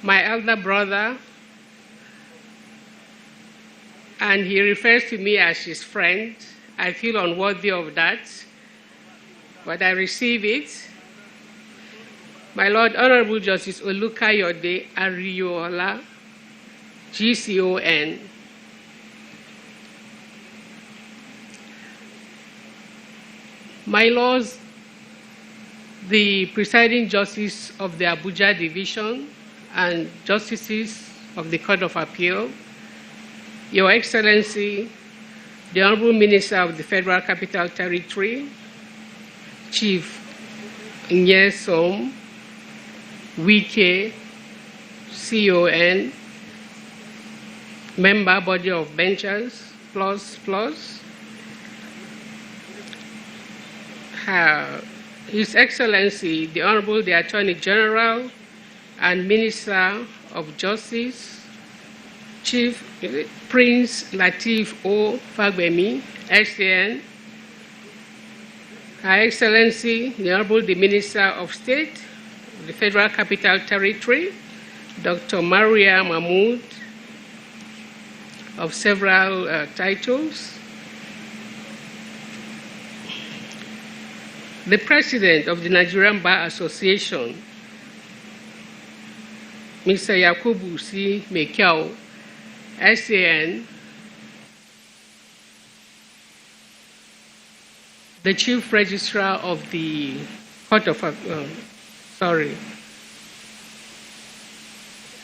Speaker 6: my elder brother, and he refers to me as his friend. I feel unworthy of that, but I receive it. My Lord, Honorable Justice Olukayode Ariola, GCON. My Lords, the presiding justice of the Abuja Division and justices of the Court of Appeal, Your Excellency, the Honorable Minister of the Federal Capital Territory, Chief Nyesom Wike, CON, member body of benchers, plus. His Excellency, the Honorable the Attorney General and Minister of Justice, Chief Prince Lateef O. Fagbemi, SAN, Her Excellency, the Honorable the Minister of State, the Federal Capital Territory, Dr. Maria Mahmood, of several titles, the President of the Nigerian Bar Association, Mr. Yakubu C. Mekiao, SAN, the Chief Registrar of the Court of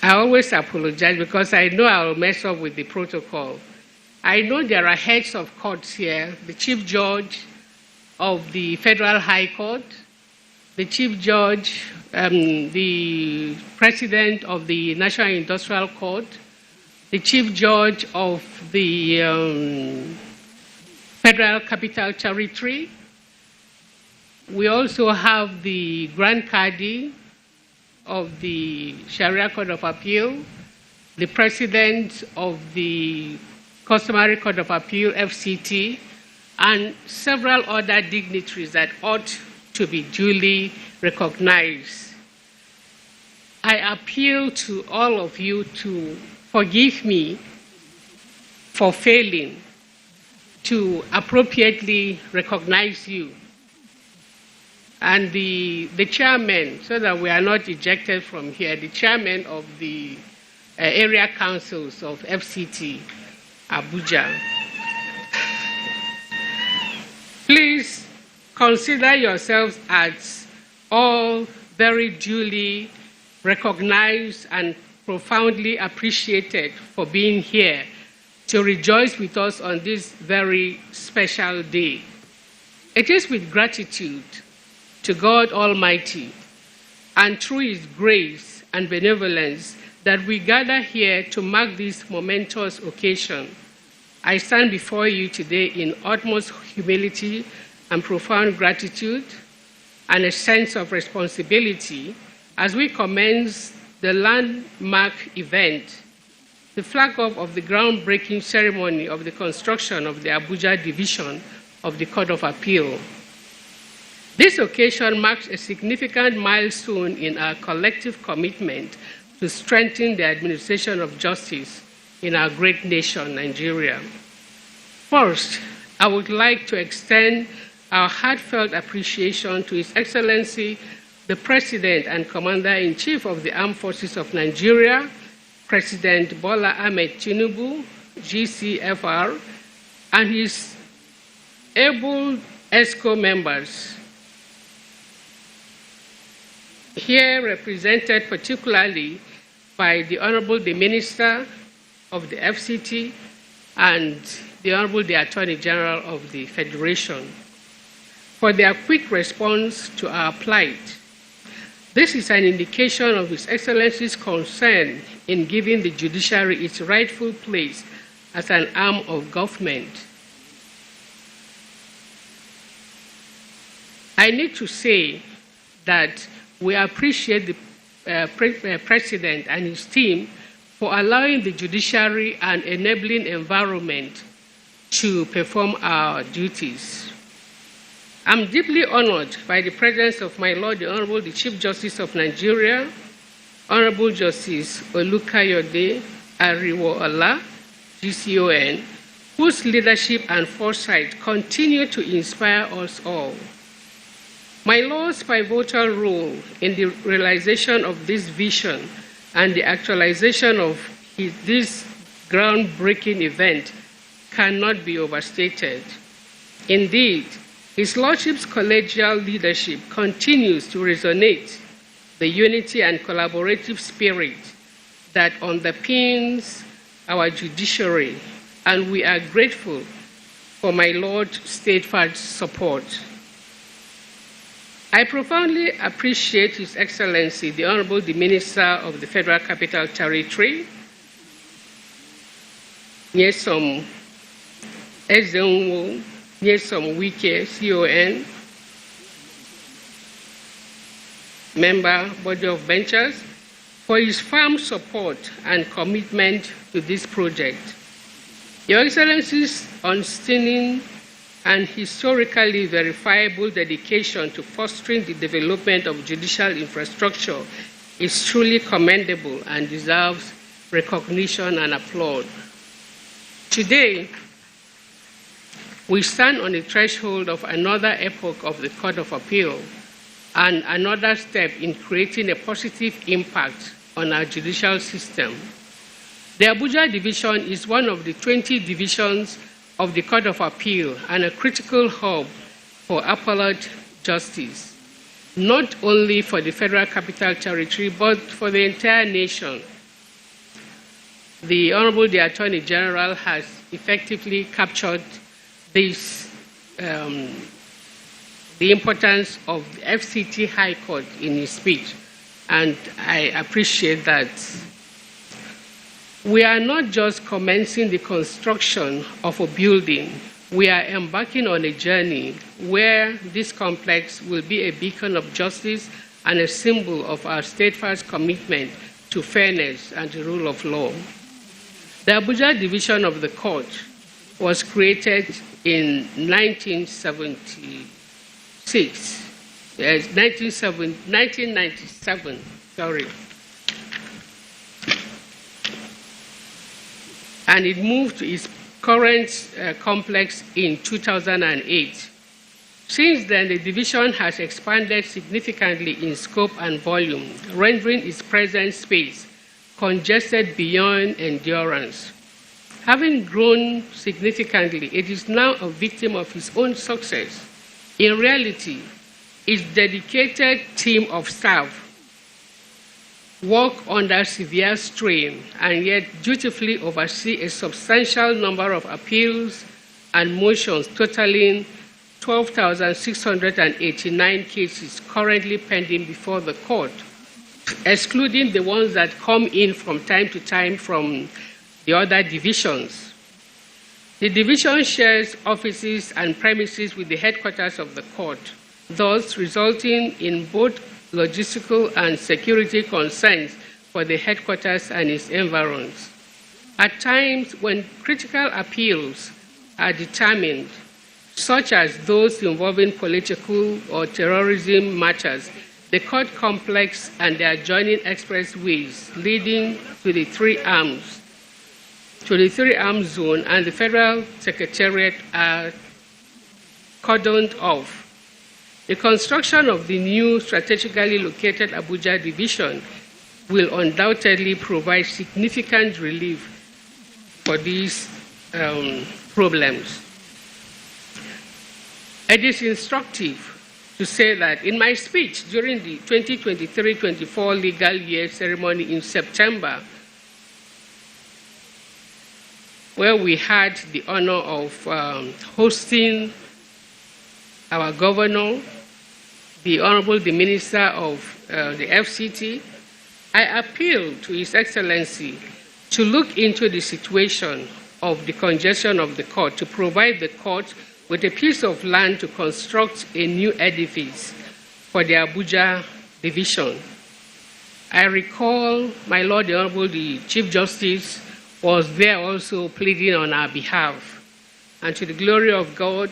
Speaker 6: I always apologize because I know I'll mess up with the protocol. I know there are heads of courts here, the Chief Judge of the Federal High Court, the Chief Judge, the President of the National Industrial Court, the Chief Judge of the Federal Capital Territory. We also have the Grand Qadi of the Sharia Court of Appeal, the President of the Customary Court of Appeal, FCT, and several other dignitaries that ought to be duly recognized. I appeal to all of you to forgive me for failing to appropriately recognize you. And the chairman, so that we are not ejected from here, the chairman of the area councils of FCT, Abuja. Please consider yourselves as all very duly recognized and profoundly appreciated for being here to rejoice with us on this very special day. It is with gratitude to God Almighty and through His grace and benevolence that we gather here to mark this momentous occasion. I stand before you today in utmost humility and profound gratitude and a sense of responsibility as we commence the landmark event, the flag-off of the groundbreaking ceremony of the construction of the Abuja Division of the Court of Appeal. This occasion marks a significant milestone in our collective commitment to strengthen the administration of justice in our great nation, Nigeria. First, I would like to extend our heartfelt appreciation to His Excellency, the President and Commander-in-Chief of the Armed Forces of Nigeria, President Bola Ahmed Tinubu, GCFR, and his able ESCO members, here represented particularly by the Honorable the Minister of the FCT and the Honorable the Attorney General of the Federation, for their quick response to our plight. This is an indication of His Excellency's concern in giving the judiciary its rightful place as an arm of government. I need to say that we appreciate the President and his team for allowing the judiciary an enabling environment to perform our duties. I'm deeply honored by the presence of my Lord, the Honorable the Chief Justice of Nigeria, Honorable Justice Olukayode Ariwola, GCON, whose leadership and foresight continue to inspire us all. My Lord's pivotal role in the realization of this vision and the actualization of this groundbreaking event cannot be overstated. Indeed, His Lordship's collegial leadership continues to resonate the unity and collaborative spirit that underpins our judiciary, and we are grateful for my Lord's steadfast support. I profoundly appreciate His Excellency, the Honorable the Minister of the Federal Capital Territory, Nyesom Ezenwo, Nyesom Wike, CON, Member, Body of Benchers, for his firm support and commitment to this project. Your Excellency's unstinting and historically verifiable dedication to fostering the development of judicial infrastructure is truly commendable and deserves recognition and applaud. Today, we stand on the threshold of another epoch of the Court of Appeal and another step in creating a positive impact on our judicial system. The Abuja division is one of the 20 divisions of the Court of Appeal and a critical hub for appellate justice, not only for the Federal Capital Territory, but for the entire nation. The Honorable the Attorney General has effectively captured this, the importance of the FCT High Court in his speech, and I appreciate that. We are not just commencing the construction of a building, we are embarking on a journey where this complex will be a beacon of justice and a symbol of our steadfast commitment to fairness and the rule of law. The Abuja division of the court was created in 1997, and it moved to its current complex in 2008. Since then, the division has expanded significantly in scope and volume, rendering its present space congested beyond endurance. Having grown significantly, it is now a victim of its own success. In reality, its dedicated team of staff work under severe strain and yet dutifully oversee a substantial number of appeals and motions totaling 12,689 cases currently pending before the court, excluding the ones that come in from time to time from the other divisions. The division shares offices and premises with the headquarters of the court, thus resulting in both logistical and security concerns for the headquarters and its environs. At times, when critical appeals are determined, such as those involving political or terrorism matters, the court complex and the adjoining expressways leading to the three arms zone and the Federal Secretariat are cordoned off. The construction of the new strategically located Abuja division will undoubtedly provide significant relief for these problems. It is instructive to say that in my speech during the 2023-24 legal year ceremony in September, where we had the honor of hosting our governor, the Honorable the Minister of the FCT, I appeal to His Excellency to look into the situation of the congestion of the court, to provide the court with a piece of land to construct a new edifice for the Abuja division. I recall my Lord the Honorable the Chief Justice was there also pleading on our behalf. And to the glory of God,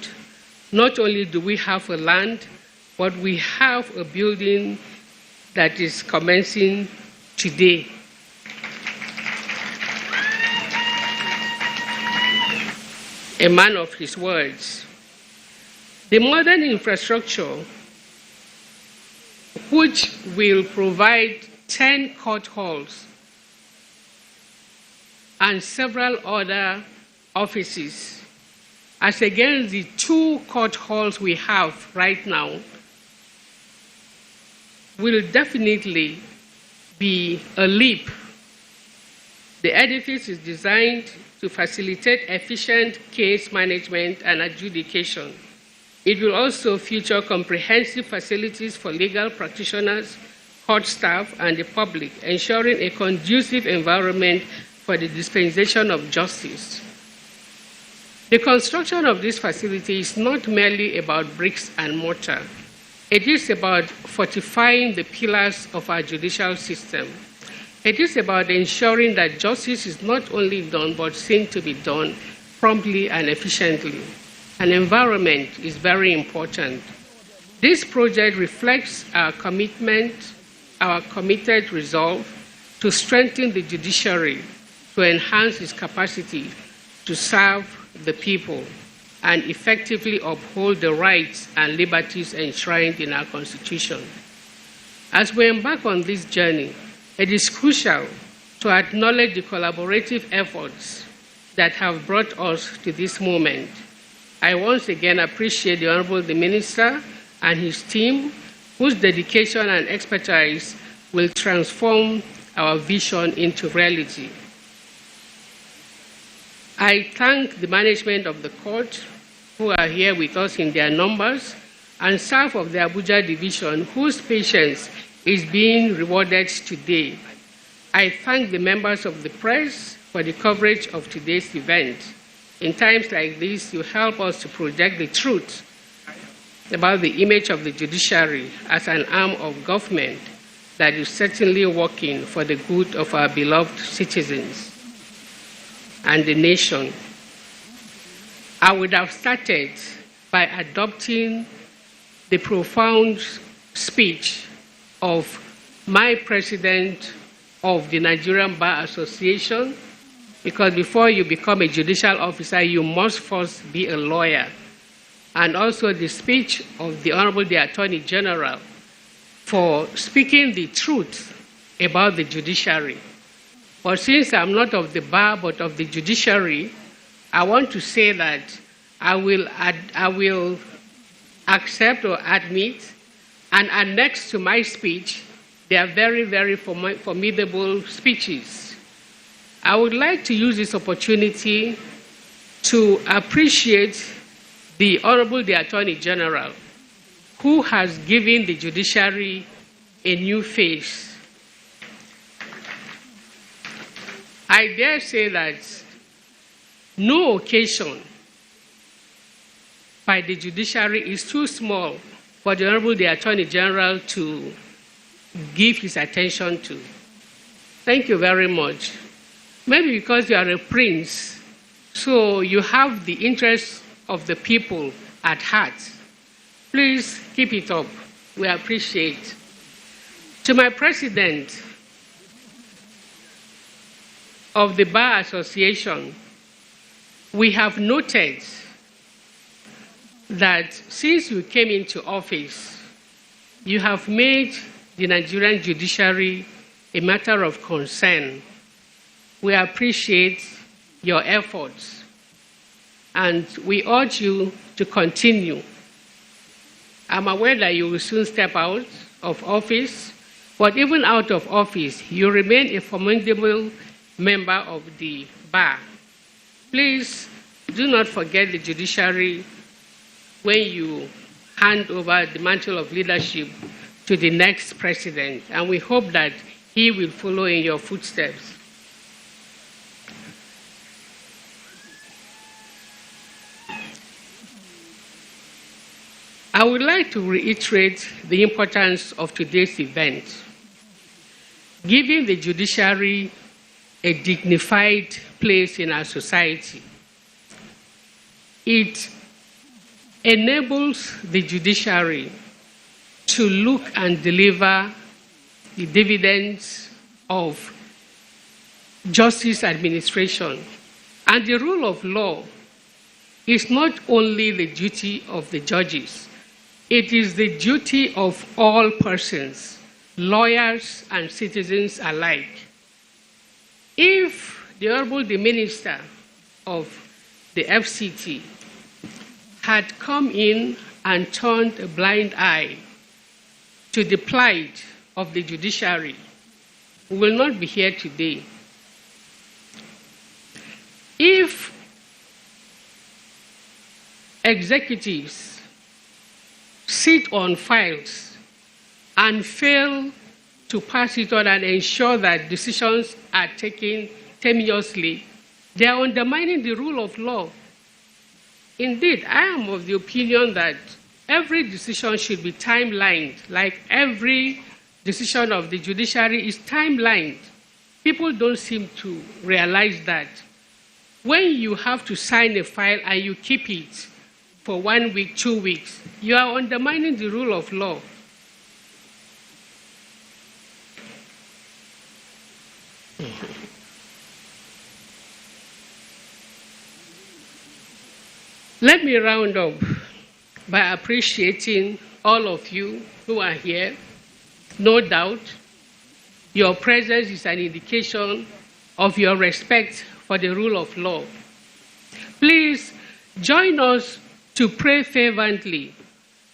Speaker 6: not only do we have a land, but we have a building that is commencing today. a man of his words. The modern infrastructure, which will provide 10 court halls and several other offices, as against the 2 court halls we have right now, will definitely be a leap. The edifice is designed to facilitate efficient case management and adjudication. It will also feature comprehensive facilities for legal practitioners, court staff, and the public, ensuring a conducive environment for the dispensation of justice. The construction of this facility is not merely about bricks and mortar. It is about fortifying the pillars of our judicial system. It is about ensuring that justice is not only done, but seen to be done promptly and efficiently. An environment is very important. This project reflects our commitment, our committed resolve to strengthen the judiciary, to enhance its capacity to serve the people and effectively uphold the rights and liberties enshrined in our Constitution. As we embark on this journey, it is crucial to acknowledge the collaborative efforts that have brought us to this moment. I once again appreciate the Honorable Minister and his team, whose dedication and expertise will transform our vision into reality. I thank the management of the court, who are here with us in their numbers, and staff of the Abuja division, whose patience is being rewarded today. I thank the members of the press for the coverage of today's event. In times like this, you help us to project the truth about the image of the judiciary as an arm of government that is certainly working for the good of our beloved citizens and the nation. I would have started by adopting the profound speech of my president of the Nigerian Bar Association, because before you become a judicial officer, you must first be a lawyer, and also the speech of the Honorable Attorney General for speaking the truth about the judiciary. But since I'm not of the bar but of the judiciary, I want to say that I will accept or admit and annex to my speech their very, very formidable speeches. I would like to use this opportunity to appreciate the Honorable Attorney General, who has given the judiciary a new face. I dare say that no occasion by the judiciary is too small for the Honorable Attorney General to give his attention to. Thank you very much. Maybe because you are a prince, so you have the interests of the people at heart. Please keep it up. We appreciate. To my president of the Bar Association, we have noted that since you came into office, you have made the Nigerian judiciary a matter of concern. We appreciate your efforts, and we urge you to continue. I'm aware that you will soon step out of office, but even out of office, you remain a formidable member of the bar. Please do not forget the judiciary when you hand over the mantle of leadership to the next president, and we hope that he will follow in your footsteps. I would like to reiterate the importance of today's event. Giving the judiciary a dignified place in our society, it enables the judiciary to look and deliver the dividends of justice administration. And the rule of law is not only the duty of the judges, it is the duty of all persons, lawyers and citizens alike. If the Honorable Minister of the FCT had come in and turned a blind eye to the plight of the judiciary, we will not be here today. If executives sit on files and fail to pass it on and ensure that decisions are taken tenuously, they are undermining the rule of law. Indeed, I am of the opinion that every decision should be timelined, like every decision of the judiciary is timelined. People don't seem to realize that. When you have to sign a file and you keep it for 1 week, 2 weeks, you are undermining the rule of law. Let me round up by appreciating all of you who are here. No doubt, your presence is an indication of your respect for the rule of law. Please join us to pray fervently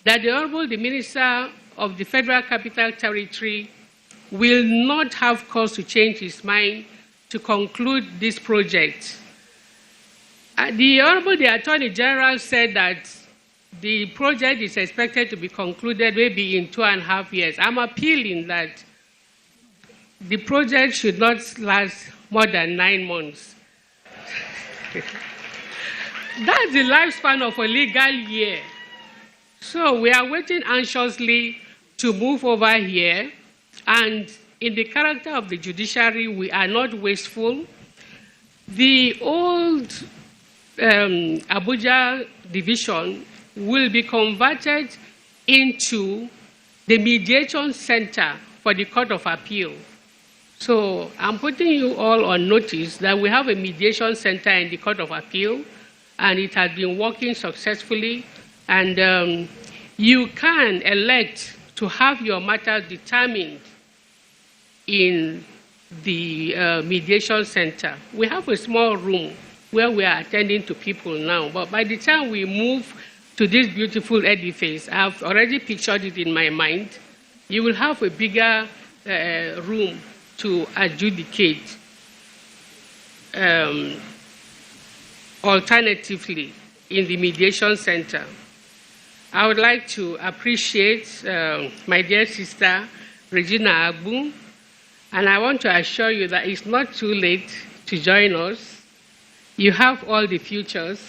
Speaker 6: that the Honorable Minister of the Federal Capital Territory will not have cause to change his mind to conclude this project. The Honorable Attorney General said that the project is expected to be concluded maybe in 2.5 years. I'm appealing that the project should not last more than 9 months. That's the lifespan of a legal year. So we are waiting anxiously to move over here. And in the character of the judiciary, we are not wasteful. The old Abuja division will be converted into the mediation center for the Court of Appeal. So I'm putting you all on notice that we have a mediation center in the Court of Appeal, and it has been working successfully. And you can elect to have your matters determined in the mediation center. We have a small room where we are attending to people now, but by the time we move to this beautiful edifice, I've already pictured it in my mind, you will have a bigger room to adjudicate alternatively in the mediation center. I would like to appreciate my dear sister, Regina Agbu, and I want to assure you that it's not too late to join us. You have all the futures,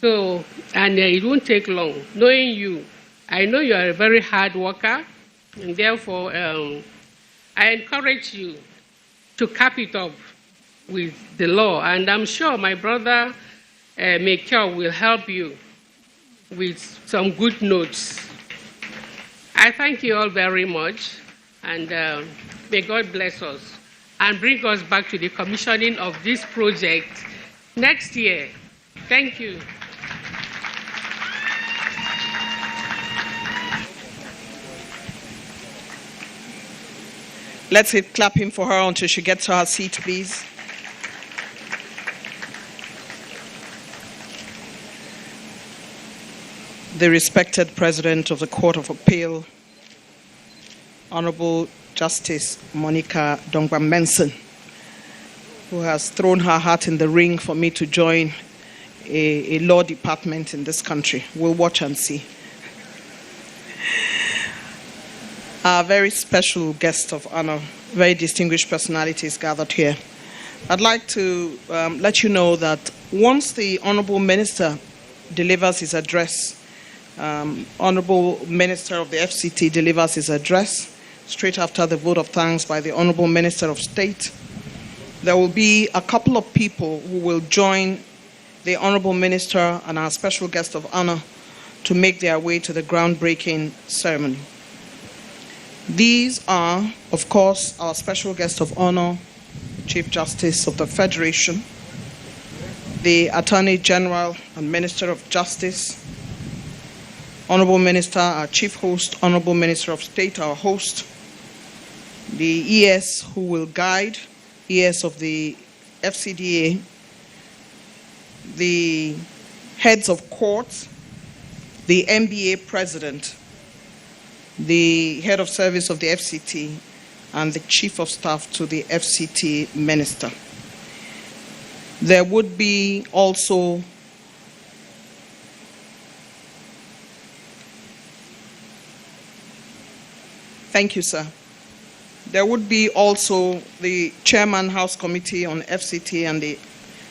Speaker 6: so, and it won't take long. Knowing you, I know you are a very hard worker, and therefore I encourage you to cap it up with the law, and I'm sure my brother Mekyo will help you with some good notes. I thank you all very much, and may God bless us and bring us back to the commissioning of this project next year. Thank you.
Speaker 2: Let's keep clapping for her until she gets to her seat, please. The respected President of the Court of Appeal, Honorable Justice Monica Dongba-Mensing, who has thrown her hat in the ring for me to join a law department in this country. We'll watch and see. Our very special guest of honor, very distinguished personalities gathered here. I'd like to let you know that once the Honorable Minister delivers his address, Honorable Minister of the FCT delivers his address, straight after the vote of thanks by the Honorable Minister of State, there will be a couple of people who will join the Honorable Minister and our special guest of honor to make their way to the groundbreaking ceremony. These are, of course, our special guest of honor, Chief Justice of the Federation, the Attorney General and Minister of Justice, Honorable Minister, our Chief Host, Honorable Minister of State, our host, the ES who will guide, ES of the FCDA, the heads of courts, the MBA President, the head of service of the FCT, and the Chief of Staff to the FCT Minister. There would be also thank you, sir. There would be also the Chairman House Committee on FCT and the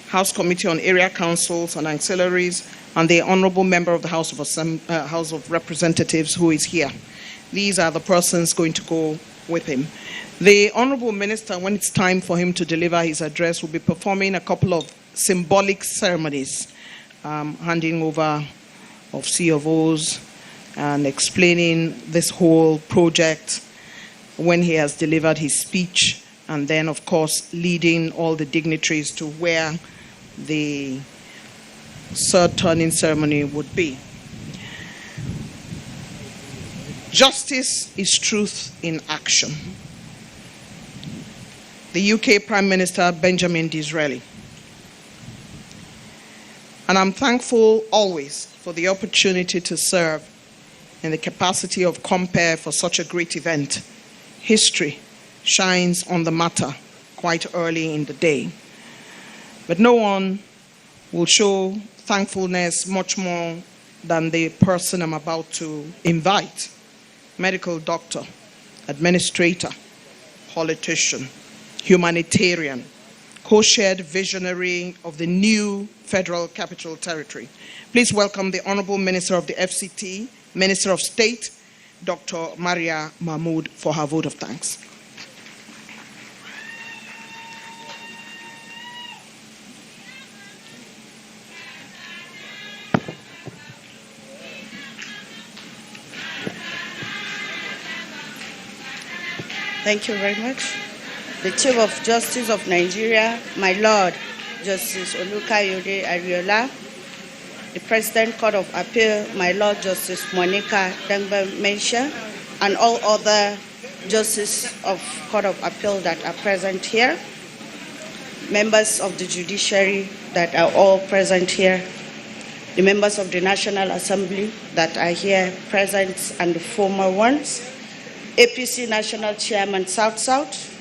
Speaker 2: House Committee on Area Councils and Auxiliaries, and the Honorable Member of the House of Representatives who is here. These are the persons going to go with him. The Honorable Minister, when it's time for him to deliver his address, will be performing a couple of symbolic ceremonies, handing over of C of O's and explaining this whole project when he has delivered his speech, and then, of course, leading all the dignitaries to where the third turning ceremony would be. Justice is truth in action. The UK Prime Minister, Benjamin Disraeli. And I'm thankful always for the opportunity to serve in the capacity of compere for such a great event. History shines on the matter quite early in the day. But no one will show thankfulness much more than the person I'm about to invite. Medical doctor, administrator, politician, humanitarian, co-shared visionary of the new Federal Capital Territory. Please welcome the Honorable Minister of the FCT, Minister of State, Dr. Maria Mahmood, for her vote of thanks.
Speaker 7: Thank you very much. The Chief of Justice of Nigeria, my Lord, Justice Olukayode Ariola, the President Court of Appeal, my Lord Justice Monica Dangba-Mensah, and all other Justices of Court of Appeal that are present here, members of the judiciary that are all present here, the members of the National Assembly that are here present and the former ones, APC National Chairman South-South,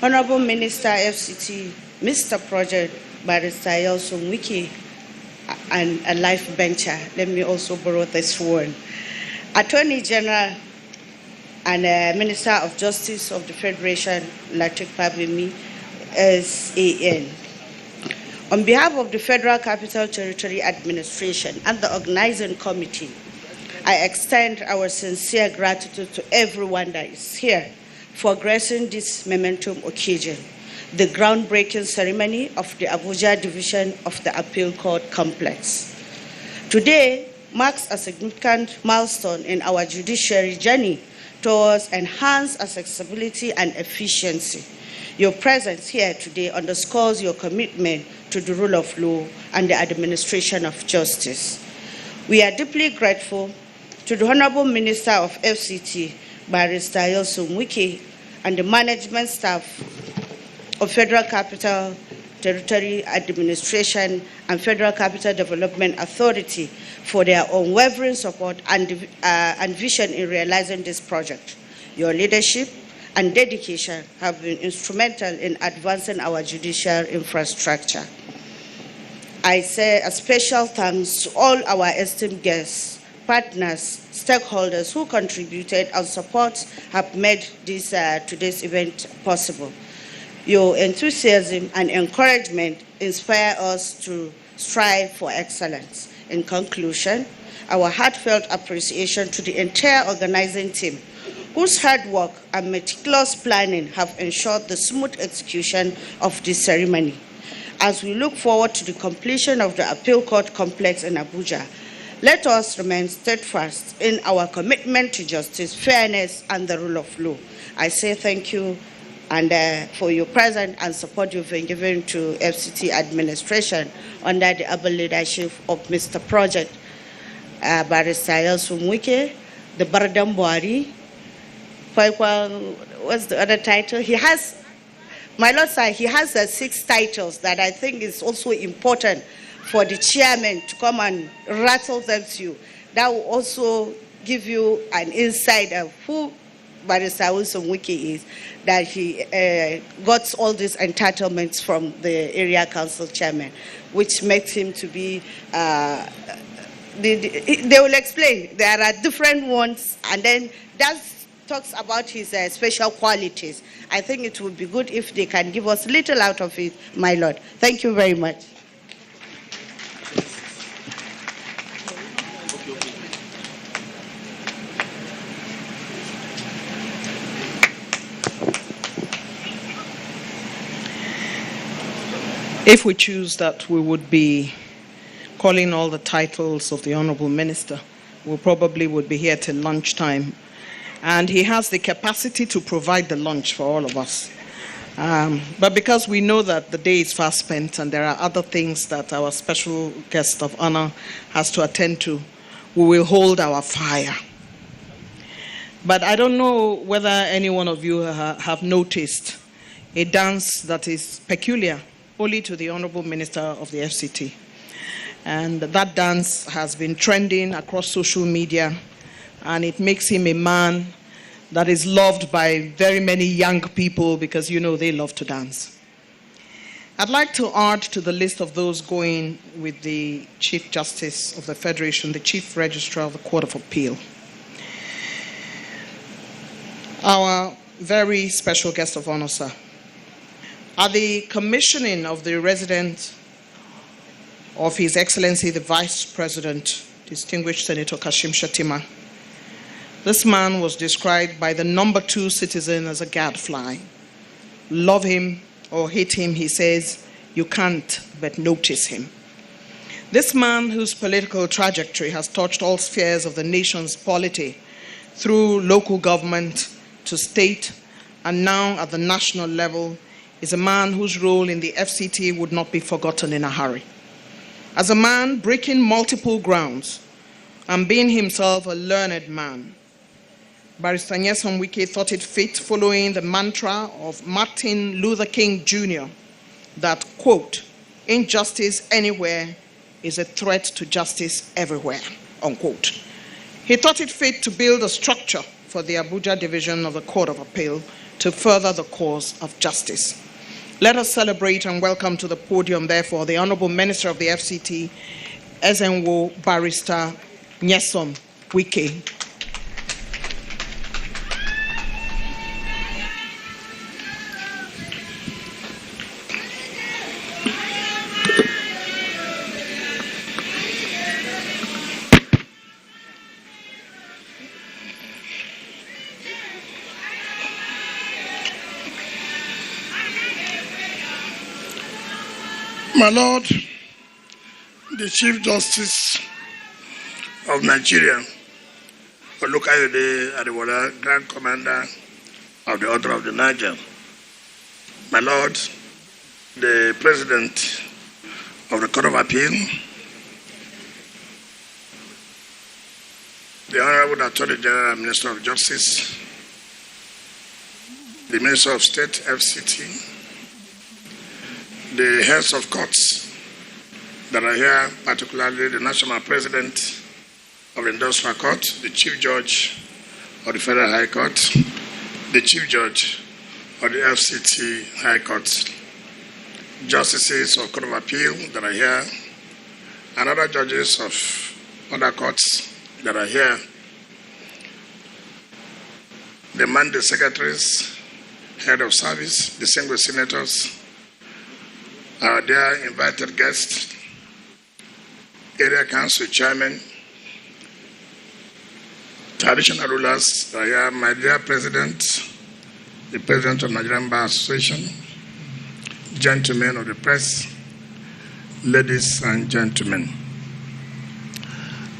Speaker 7: Honorable Minister FCT, Mr. Project Barrister Yelson Wiki, and a life bencher. Let me also borrow this one. Attorney General and Minister of Justice of the Federation, Latik Pabimi, SAN. On behalf of the Federal Capital Territory Administration and the Organizing Committee, I extend our sincere gratitude to everyone that is here for gracing this momentum occasion, the groundbreaking ceremony of the Abuja Division of the Appeal Court Complex. Today marks a significant milestone in our judiciary journey towards enhanced accessibility and efficiency. Your presence here today underscores your commitment to the rule of law and the administration of justice. We are deeply grateful to the Honorable Minister of FCT, Barrister Yelson Wiki, and the management staff of Federal Capital Territory Administration and Federal Capital Development Authority for their unwavering support and vision in realizing this project. Your leadership and dedication have been instrumental in advancing our judicial infrastructure. I say a special thanks to all our esteemed guests, partners, stakeholders who contributed and support have made this today's event possible. Your enthusiasm and encouragement inspire us to strive for excellence. In conclusion, our heartfelt appreciation to the entire organizing team, whose hard work and meticulous planning have ensured the smooth execution of this ceremony. As we look forward to the completion of the Appeal Court Complex in Abuja, let us remain steadfast in our commitment to justice, fairness, and the rule of law. I say thank you and for your presence and support you've been given to FCT administration under the able leadership of Mr. Project Barrister Yelson Wike, the Bardam Buhari. What's the other title? He has, my Lord Sir, he has 6 titles that I think is also important for the chairman to come and rattle them to you. That will also give you an insight of who Barrister Wilson Wiki is, that he got all these entitlements from the area council chairman, which makes him to be, they will explain. There are different ones, and then that talks about his special qualities. I think it would be good if they can give us little out of it, my Lord. Thank you very much.
Speaker 2: If we choose that, we would be calling all the titles of the Honorable Minister. We probably would be here till lunchtime. And he has the capacity to provide the lunch for all of us. But because we know that the day is fast spent and there are other things that our special guest of honor has to attend to, we will hold our fire. But I don't know whether any one of you have noticed a dance that is peculiar only to the Honorable Minister of the FCT. And that dance has been trending across social media, and it makes him a man that is loved by very many young people because, you know, they love to dance. I'd like to add to the list of those going with the Chief Justice of the Federation, the Chief Registrar of the Court of Appeal. Our very special guest of honor, sir. At the commissioning of the resident of His Excellency the Vice President, distinguished Senator Kashim Shettima, this man was described by the number 2 citizen as a gadfly. Love him or hate him, he says, you can't but notice him. This man, whose political trajectory has touched all spheres of the nation's polity, through local government to state and now at the national level, is a man whose role in the FCT would not be forgotten in a hurry. As a man breaking multiple grounds and being himself a learned man, Barrister Nyesom Wike thought it fit, following the mantra of Martin Luther King Jr., that, quote, injustice anywhere is a threat to justice everywhere, unquote. He thought it fit to build a structure for the Abuja division of the Court of Appeal to further the cause of justice. Let us celebrate and welcome to the podium, therefore, the Honorable Minister of the FCT, Ezenwo Barrister Nyesom Wike.
Speaker 8: My Lord, the Chief Justice of Nigeria, Olukayode Adewale, Grand Commander of the Order of the Niger. My Lord, the President of the Court of Appeal, the Honorable Attorney General and Minister of Justice, the Minister of State, FCT, the heads of courts that are here, particularly the National President of the Industrial Court, the Chief Judge of the Federal High Court, the Chief Judge of the FCT High Court, Justices of Court of Appeal that are here, and other judges of other courts that are here, the mandate secretaries, head of service, distinguished senators, our dear invited guests, area council chairman, traditional rulers that are here, my dear President, the President of Nigerian Bar Association, gentlemen of the press, ladies and gentlemen.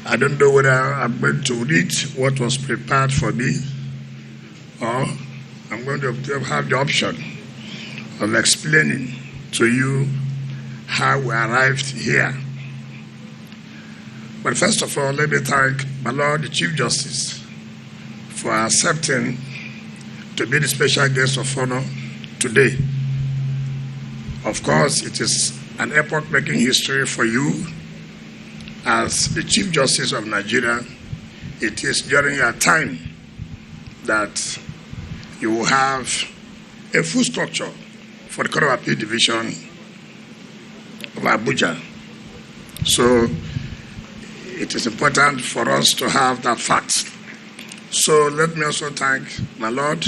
Speaker 8: I don't know whether I'm going to read what was prepared for me or I'm going to have the option of explaining to you how we arrived here. But first of all, let me thank my Lord, the Chief Justice, for accepting to be the special guest of honor today. Of course, it is an epoch-making history for you as the Chief Justice of Nigeria. It is during your time that you will have a full structure for the Court of Appeal Division of Abuja. So it is important for us to have that fact. So let me also thank my Lord,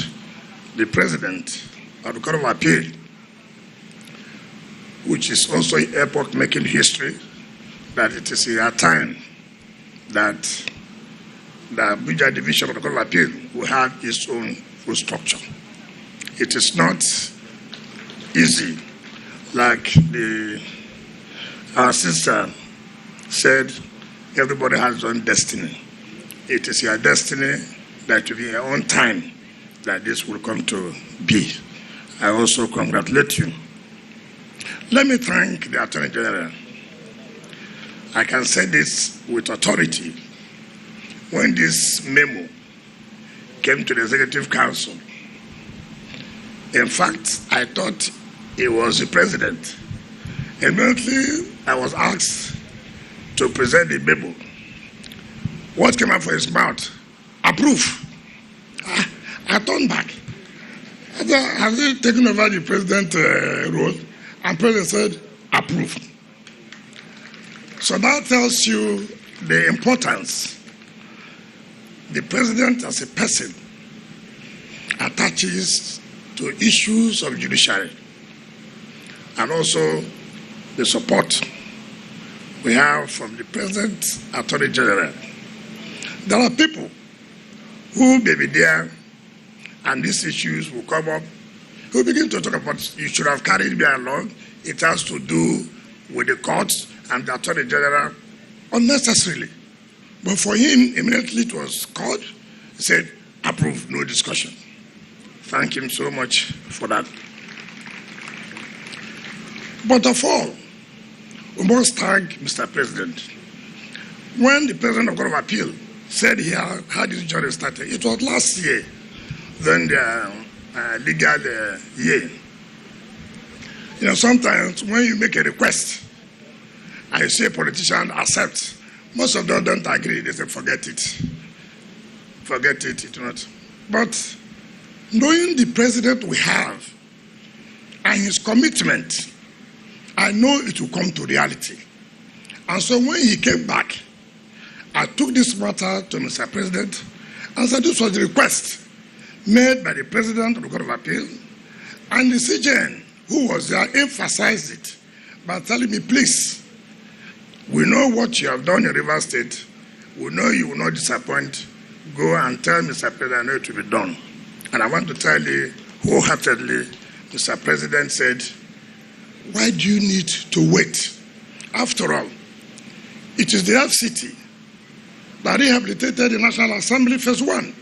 Speaker 8: the President of the Court of Appeal, which is also epoch-making history, that it is your time that the Abuja Division of the Court of Appeal will have its own full structure. It is not easy, like our sister said, everybody has his own destiny. It is your destiny that will be your own time that this will come to be. I also congratulate you. Let me thank the Attorney General. I can say this with authority. When this memo came to the Executive Council, in fact, I thought it was the President. Immediately, I was asked to present the memo. What came out from his mouth? Approve. I turned back. Has he taken over the President role? And President said, approve. So that tells you the importance the President as a person attaches to issues of judiciary, and also the support we have from the President Attorney General. There are people who may be there and these issues will come up, who begin to talk about, you should have carried me along. It has to do with the courts and the Attorney General unnecessarily. But for him, immediately it was called, he said, approve, no discussion. Thank him so much for that. But of all, we must thank Mr. President. When the President of the Court of Appeal said he had this journey started, it was last year, then the legal year. You know, sometimes when you make a request and you say politicians accept, most of them don't agree. They say, forget it. Forget it, it will not. But knowing the president we have and his commitment, I know it will come to reality. And so when he came back, I took this matter to Mr. President and said this was the request made by the President of the Court of Appeal, and the CJN, who was there, emphasized it by telling me, please, we know what you have done in Rivers State. We know you will not disappoint. Go and tell Mr. President, I know it will be done. And I want to tell you wholeheartedly, Mr. President said, why do you need to wait? After all, it is the FCT that rehabilitated the National Assembly Phase 1.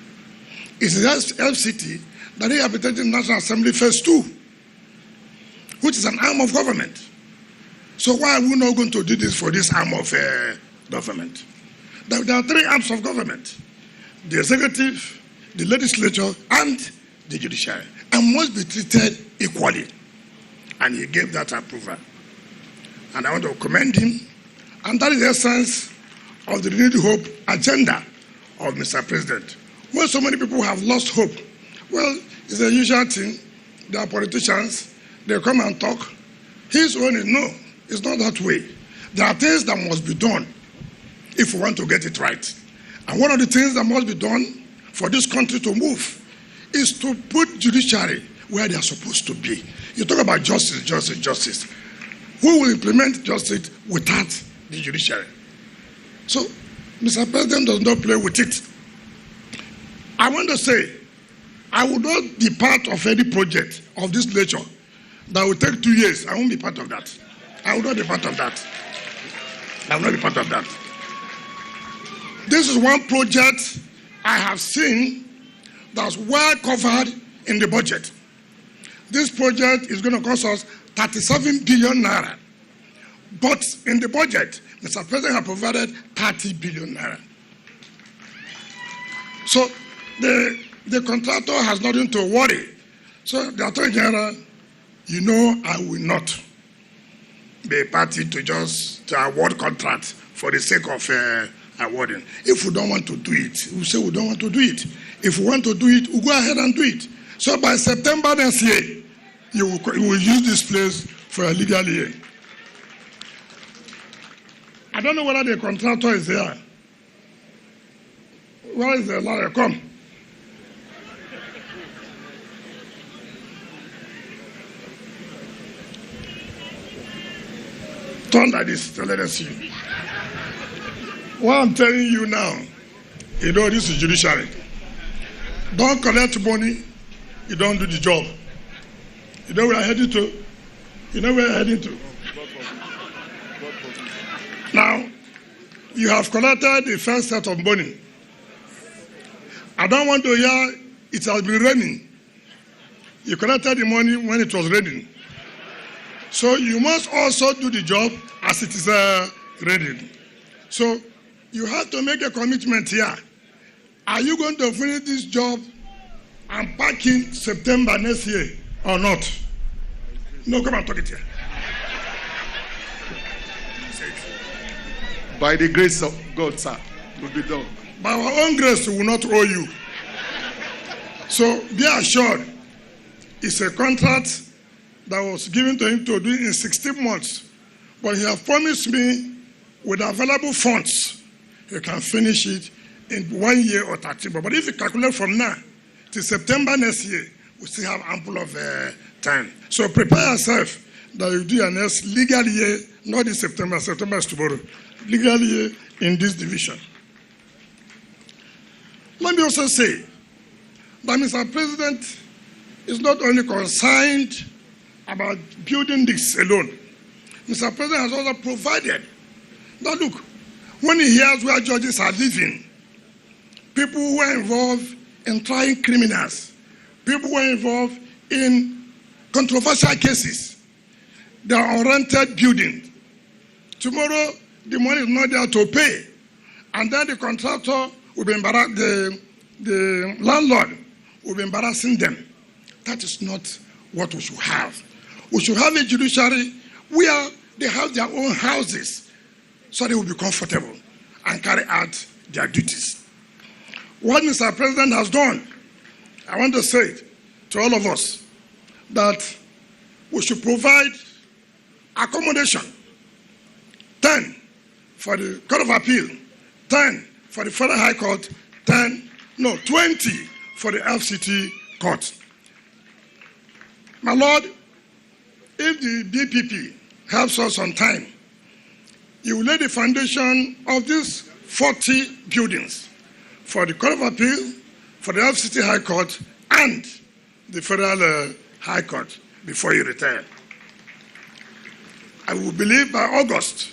Speaker 8: It's the FCT that rehabilitated the National Assembly Phase 2, which is an arm of government. So why are we not going to do this for this arm of government? There are three arms of government: the executive, the legislature, and the judiciary, and must be treated equally. And he gave that approval. And I want to commend him. And that is the essence of the renewed hope agenda of Mr. President. When so many people have lost hope, well, it's a usual thing. There are politicians, they come and talk. His own is no, it's not that way. There are things that must be done if we want to get it right. And one of the things that must be done for this country to move is to put judiciary where they are supposed to be. You talk about justice, justice, justice. Who will implement justice without the judiciary? So, Mr. President does not play with it. I want to say, I will not be part of any project of this nature that will take 2 years. I won't be part of that. I will not be part of that. I will not be part of that. This is one project I have seen that's well covered in the budget. This project is going to cost us 37 billion naira. But in the budget, Mr. President has provided 30 billion naira. So the contractor has nothing to worry. So the Attorney General, you know, I will not be a party to award contracts for the sake of awarding. If we don't want to do it, we say we don't want to do it. If we want to do it, we'll go ahead and do it. So by September next year, you will use this place for a legal year. I don't know whether the contractor is there. Where is the lawyer? Come. Turn like this, so let us see. What I'm telling you now, you know this is judiciary. Don't collect money, you don't do the job. You know where I'm heading to? You know where I'm heading to? Now, you have collected the first set of money. I don't want to hear it has been raining. You collected the money when it was raining. So you must also do the job as it is raining. So you have to make a commitment here. Are you going to finish this job and pack in September next year or not? No, come and talk it here.
Speaker 9: By the grace of God, sir, it will be done.
Speaker 8: By our own grace, we will not owe you. So be assured, it's a contract that was given to him to do in 16 months. But he has promised me with available funds, he can finish it in 1 year or 30 months. But if you calculate from now to September next year, we still have ample of time. So prepare yourself that you do your next legal year, not in September. September is tomorrow. Legal year in this division. Let me also say that Mr. President is not only concerned about building this alone. Mr. President has also provided that, look, when he hears where judges are living, people who are involved in trying criminals, people who are involved in controversial cases, they are on rented buildings. Tomorrow, the money is not there to pay. And then the contractor will be embarrassed, the landlord will be embarrassing them. That is not what we should have. We should have a judiciary where they have their own houses so they will be comfortable and carry out their duties. What Mr. President has done, I want to say to all of us that we should provide accommodation, 10 for the Court of Appeal, 10 for the Federal High Court, 20 for the FCT Court. My Lord, if the DPP helps us on time, you will lay the foundation of these 40 buildings for the Court of Appeal, for the FCT High Court, and the Federal High Court before you retire. I will believe by August,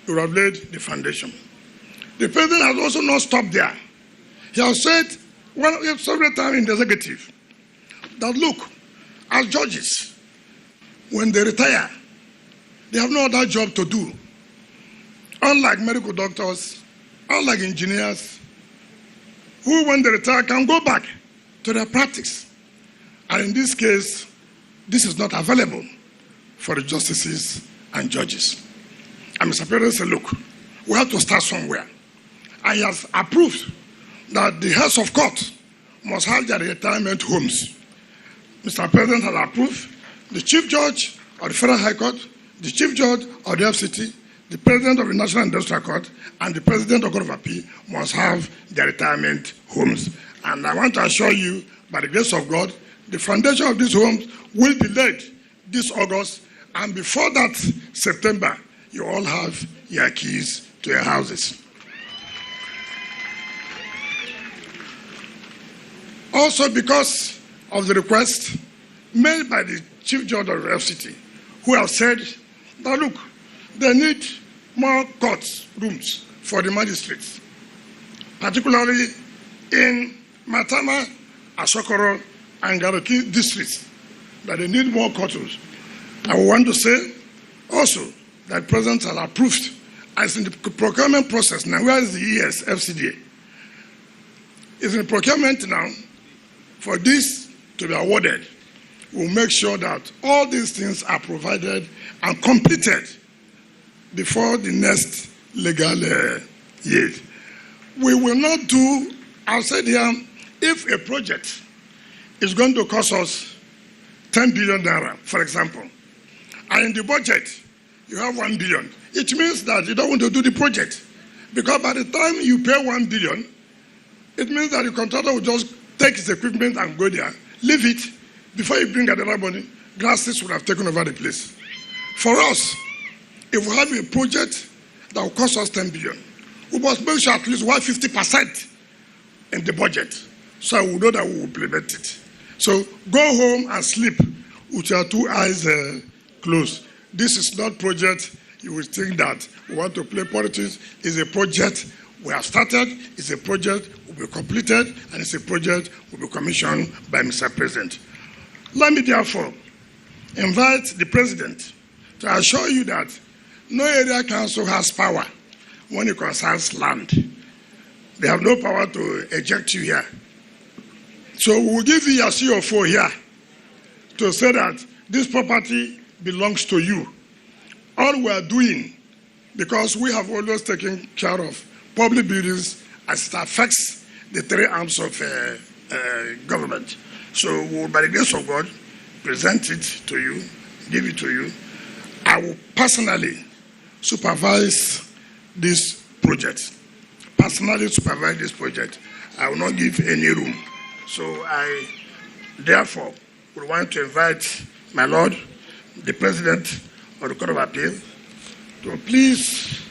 Speaker 8: you will have laid the foundation. The President has also not stopped there. He has said several times in the executive that, look, as judges, when they retire, they have no other job to do. Unlike medical doctors, unlike engineers, who when they retire can go back to their practice. And in this case, this is not available for the justices and judges. And Mr. President said, look, we have to start somewhere. And he has approved that the heads of court must have their retirement homes. Mr. President has approved the Chief Judge of the Federal High Court, the Chief Judge of the FCT, the President of the National Industrial Court, and the President of the Court of Appeal must have their retirement homes. And I want to assure you, by the grace of God, the foundation of these homes will be laid this August, and before that September, you all have your keys to your houses. Also, because of the request made by the Chief Judge of the FCT, who have said that, look, they need more court rooms for the magistrates, particularly in Matama, Asokoro, and Garaki districts that they need more courtrooms. I want to say also that President has approved, as in the procurement process now, where is the ES, FCDA? It's in procurement now. For this to be awarded, we'll make sure that all these things are provided and completed before the next legal year. We will not do, I'll say here, if a project is going to cost us 10 billion naira, for example, and in the budget you have 1 billion, it means that you don't want to do the project. Because by the time you pay 1 billion, it means that the contractor will just take his equipment and go there, leave it. Before you bring another money, grasses would have taken over the place. For us, if we have a project that will cost us 10 billion, we must make sure at least 150% in the budget, so we know that we will implement it. So go home and sleep with your two eyes closed. This is not project you will think that we want to play politics. It's a project we have started, it's a project will be completed, and it's a project will be commissioned by Mr. President. Let me therefore invite the President to assure you that no area council has power when it concerns land. They have no power to eject you here. So we will give you a CFO here to say that this property belongs to you. All we are doing, because we have always taken care of public buildings as it affects the three arms of government. So we will, by the grace of God, present it to you, give it to you. I will personally supervise this project. Personally supervise this project. I will not give any room. So I, therefore, would want to invite my Lord, the President of the Court of Appeal, to please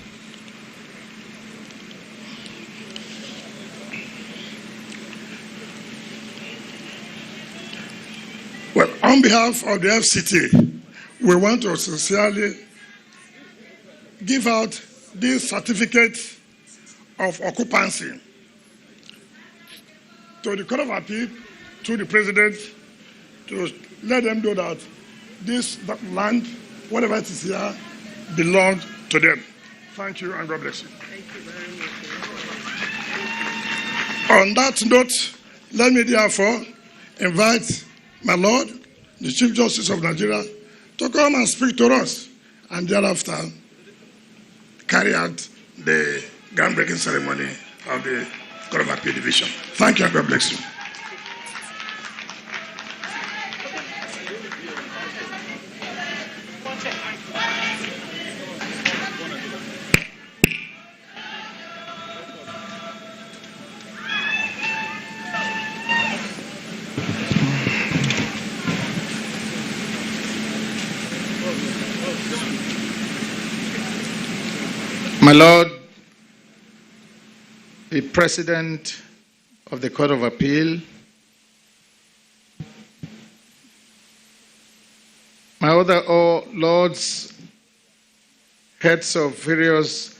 Speaker 8: on behalf of the FCT, we want to sincerely give out this certificate of occupancy to the Court of Appeal, to the President, to let them know that this land, whatever it is here, belongs to them. Thank you and God bless you.
Speaker 6: Thank you very much.
Speaker 8: On that note, let me therefore invite my Lord, the Chief Justice of Nigeria, to come and speak to us, and thereafter carry out the groundbreaking ceremony of the Court of Appeal Division. Thank you and God bless you.
Speaker 5: My Lord, the President of the Court of Appeal, my other lords, heads of various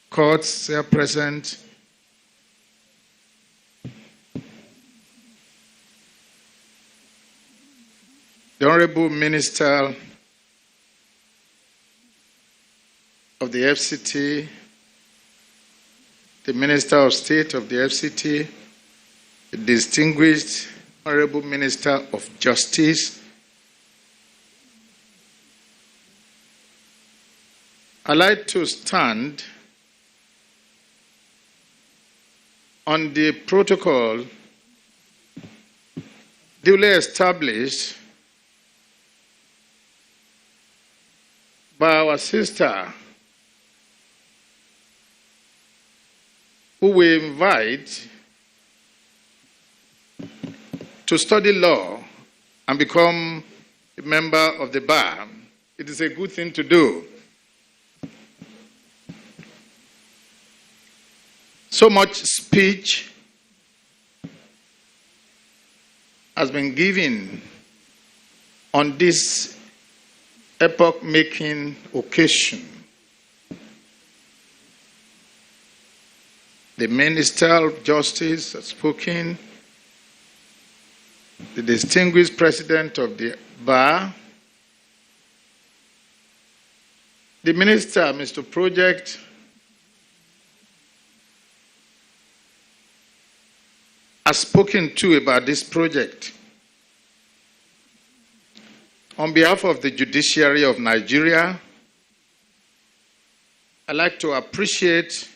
Speaker 5: courts here present, the Honorable Minister of the FCT, the Minister of State of the FCT, the distinguished Honorable Minister of Justice, I'd like to stand on the protocol duly established by our sister, who we invite to study law and become a member of the bar. It is a good thing to do. So much speech has been given on this epoch-making occasion. The Minister of Justice has spoken.
Speaker 10: the distinguished president of the bar, the minister, Mr. Project, has spoken to about this project. On behalf of the judiciary of Nigeria, I'd like to appreciate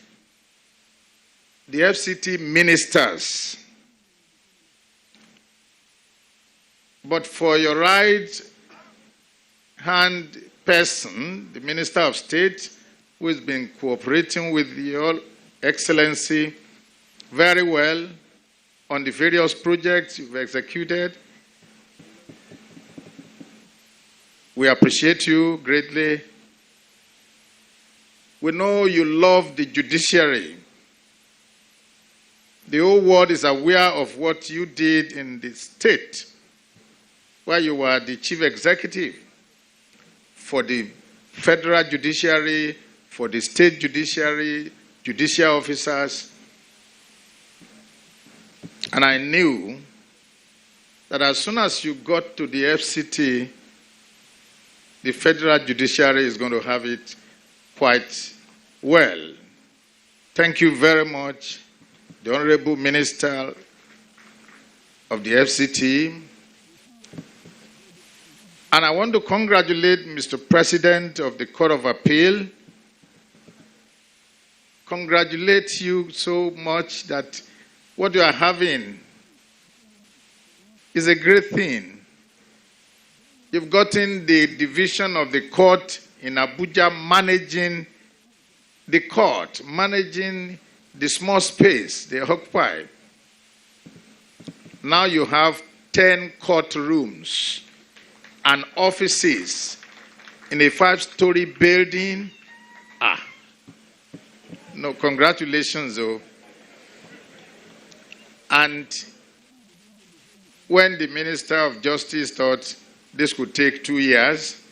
Speaker 10: the FCT ministers. But for your right-hand person, the Minister of State, who has been cooperating with Your Excellency very well on the various projects you've executed, we appreciate you greatly. We know you love the judiciary. The whole world is aware of what you did in the state, where you were the chief executive for the federal judiciary, for the state judiciary, judicial officers. And I knew that as soon as you got to the FCT, the federal judiciary is going to have it quite well. Thank you very much, the Honorable Minister of the FCT. And I want to congratulate Mr. President of the Court of Appeal. Congratulate you so much that what you are having is a great thing. You've gotten the division of the court in Abuja managing the court, managing the small space they occupy. Now you have 10 courtrooms and offices in a 5-story building. No, congratulations, though. And when the Minister of Justice thought this could take 2 years,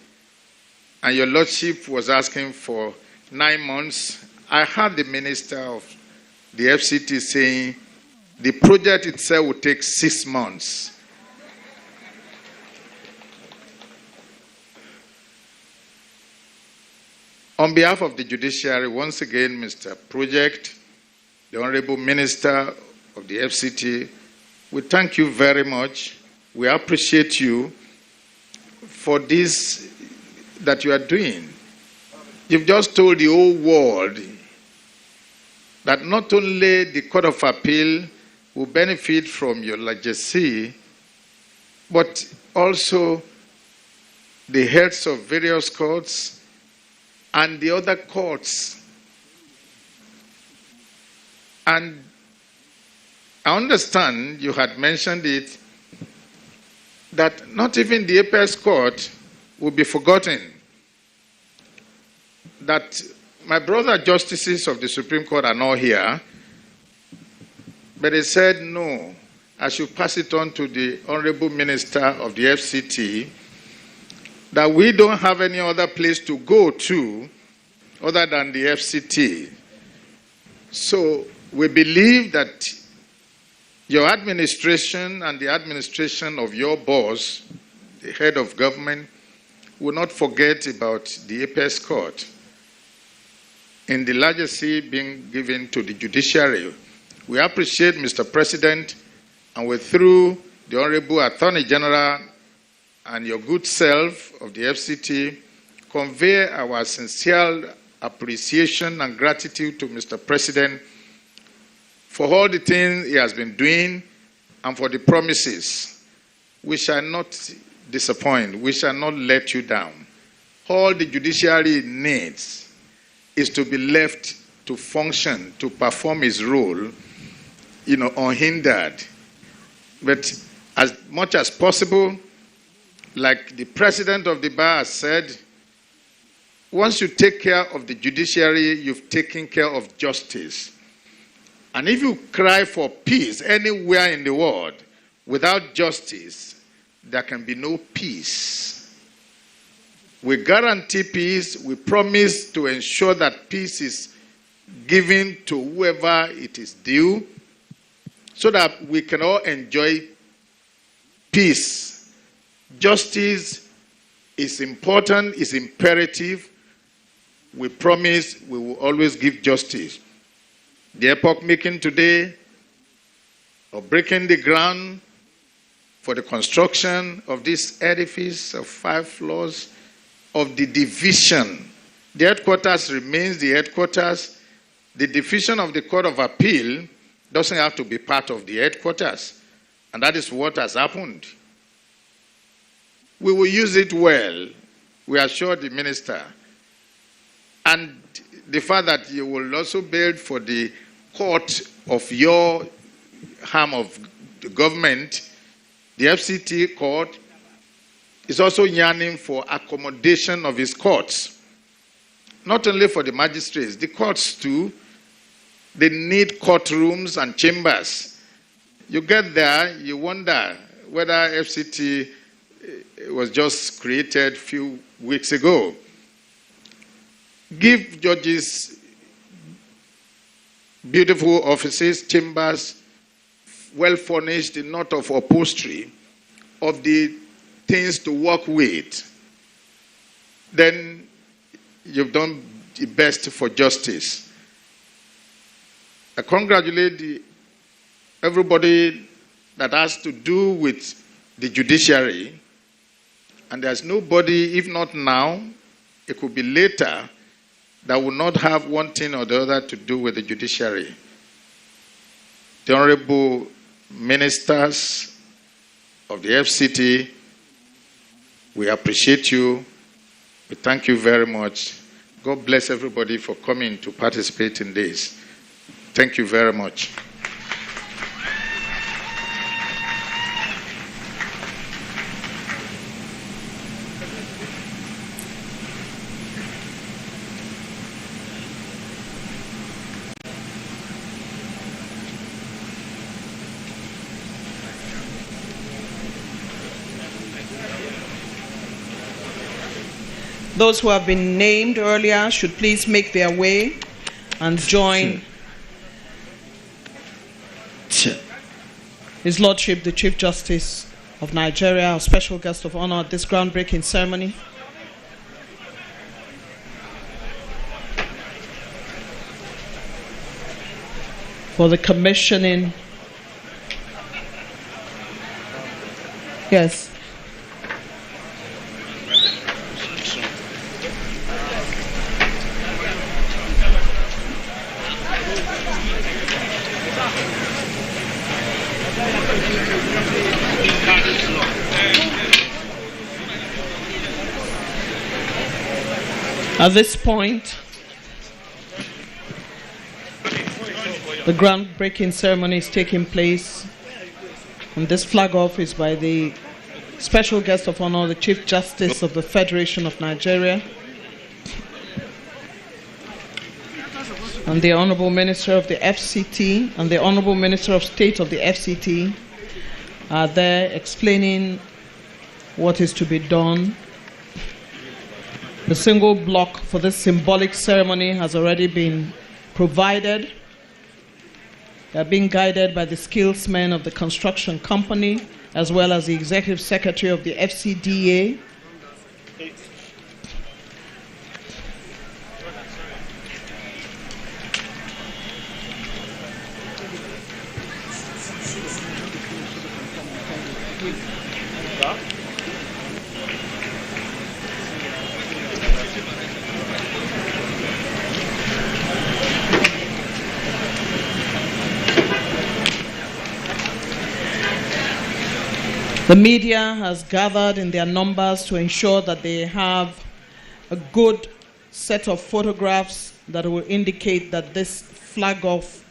Speaker 10: and your Lordship was asking for 9 months, I heard the Minister of the FCT saying the project itself would take 6 months. On behalf of the judiciary, once again, Mr. Project, the Honorable Minister of the FCT, we thank you very much. We appreciate you for this that you are doing. You've just told the whole world that not only the Court of Appeal will benefit from your legacy, but also the heads of various courts and the other courts. And I understand you had mentioned it, that not even the apex court will be forgotten. That my brother justices of the Supreme Court are not here, but they said, no, I should pass it on to the Honorable Minister of the FCT, that we don't have any other place to go to other than the FCT. So we believe that your administration and the administration of your boss, the head of government, will not forget about the apex court in the legacy being given to the judiciary. We appreciate, Mr. President, and we, through the Honorable Attorney General and your good self of the FCT, convey our sincere appreciation and gratitude to Mr. President for all the things he has been doing and for the promises. We shall not disappoint. We shall not let you down. All the judiciary needs is to be left to function, to perform his role, unhindered. But as much as possible, like the president of the bar has said, once you take care of the judiciary, you've taken care of justice. And if you cry for peace anywhere in the world without justice, there can be no peace. We guarantee peace. We promise to ensure that peace is given to whoever it is due, so that we can all enjoy peace. Justice is important, is imperative. We promise we will always give justice. The epoch making today of breaking the ground for the construction of this edifice of 5 floors of the division. The headquarters remains the headquarters. The division of the Court of Appeal doesn't have to be part of the headquarters. And that is what has happened. We will use it well, we assure the minister. And the fact that you will also build for the court of your arm of the government, the FCT court, is also yearning for accommodation of his courts. Not only for the magistrates, the courts too, they need courtrooms and chambers. You get there, you wonder whether FCT was just created a few weeks ago. Give judges beautiful offices, chambers, well furnished, not of upholstery, of the things to work with. Then you've done the best for justice. I congratulate everybody that has to do with the judiciary. And there's nobody, if not now, it could be later, that will not have one thing or the other to do with the judiciary. The honorable ministers of the FCT, we appreciate you. We thank you very much. God bless everybody for coming to participate in this. Thank you very much.
Speaker 2: Those who have been named earlier should please make their way and join His Lordship, the Chief Justice of Nigeria, our special guest of honor at this groundbreaking ceremony. For the commissioning. Yes. At this point, the groundbreaking ceremony is taking place, and this flag off is by the special guest of honor, the Chief Justice of the Federation of Nigeria, and the Honorable Minister of the FCT, and the Honorable Minister of State of the FCT are there explaining what is to be done. The single block for this symbolic ceremony has already been provided. They are being guided by the skillsmen of the construction company, as well as the Executive Secretary of the FCDA. The media has gathered in their numbers to ensure that they have a good set of photographs that will indicate that this flag-off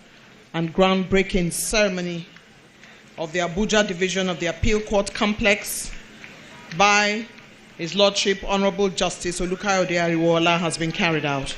Speaker 2: and groundbreaking ceremony of the Abuja Division of the Appeal Court Complex by His Lordship Honorable Justice Olukayode Ariwoola has been carried out.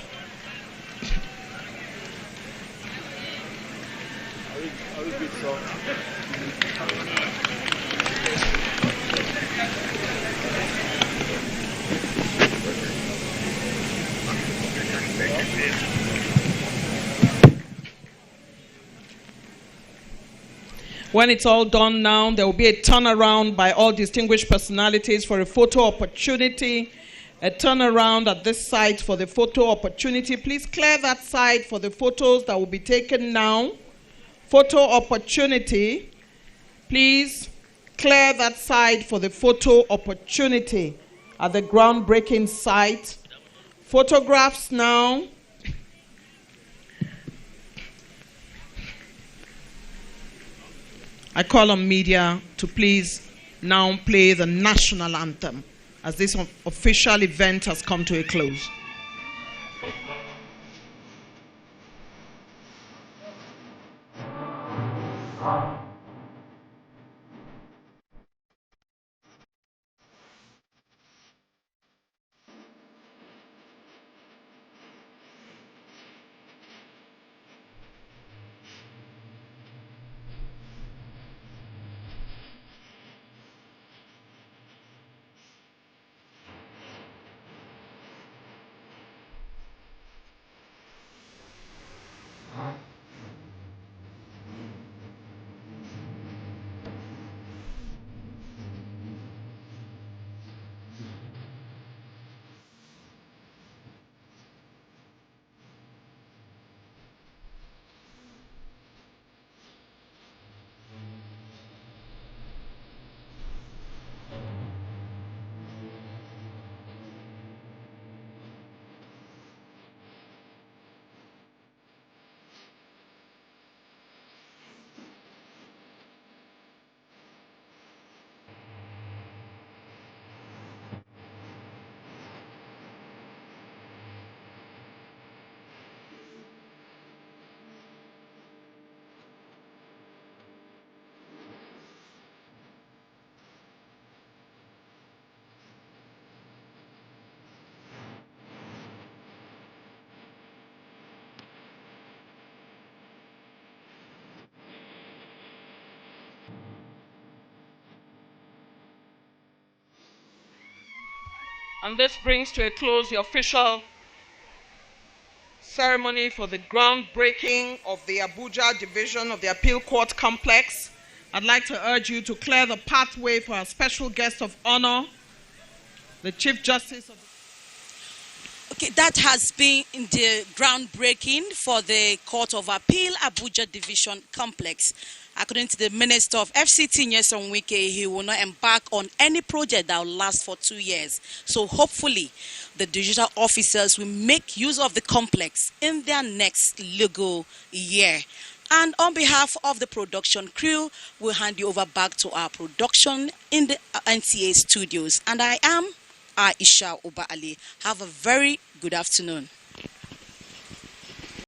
Speaker 2: When it's all done now, there will be a turnaround by all distinguished personalities for a photo opportunity. A turnaround at this site for the photo opportunity. Please clear that side for the photos that will be taken now. Photo opportunity. Please clear that side for the photo opportunity at the groundbreaking site. Photographs now. I call on media to please now play the national anthem as this official event has come to a close. And this brings to a close the official ceremony for the groundbreaking of the Abuja division of the Appeal Court Complex. I'd like to urge you to clear the pathway for our special guest of honor, the Chief Justice of the...
Speaker 1: Okay, that has been the groundbreaking for the Court of Appeal Abuja Division Complex. According to the Minister of FCT, Nyesom Wike, he will not embark on any project that will last for 2 years. So hopefully, the digital officers will make use of the complex in their next legal year. And on behalf of the production crew, we'll hand you over back to our production in the NTA studios. And I am Aisha Oba Ali. Have a very good afternoon.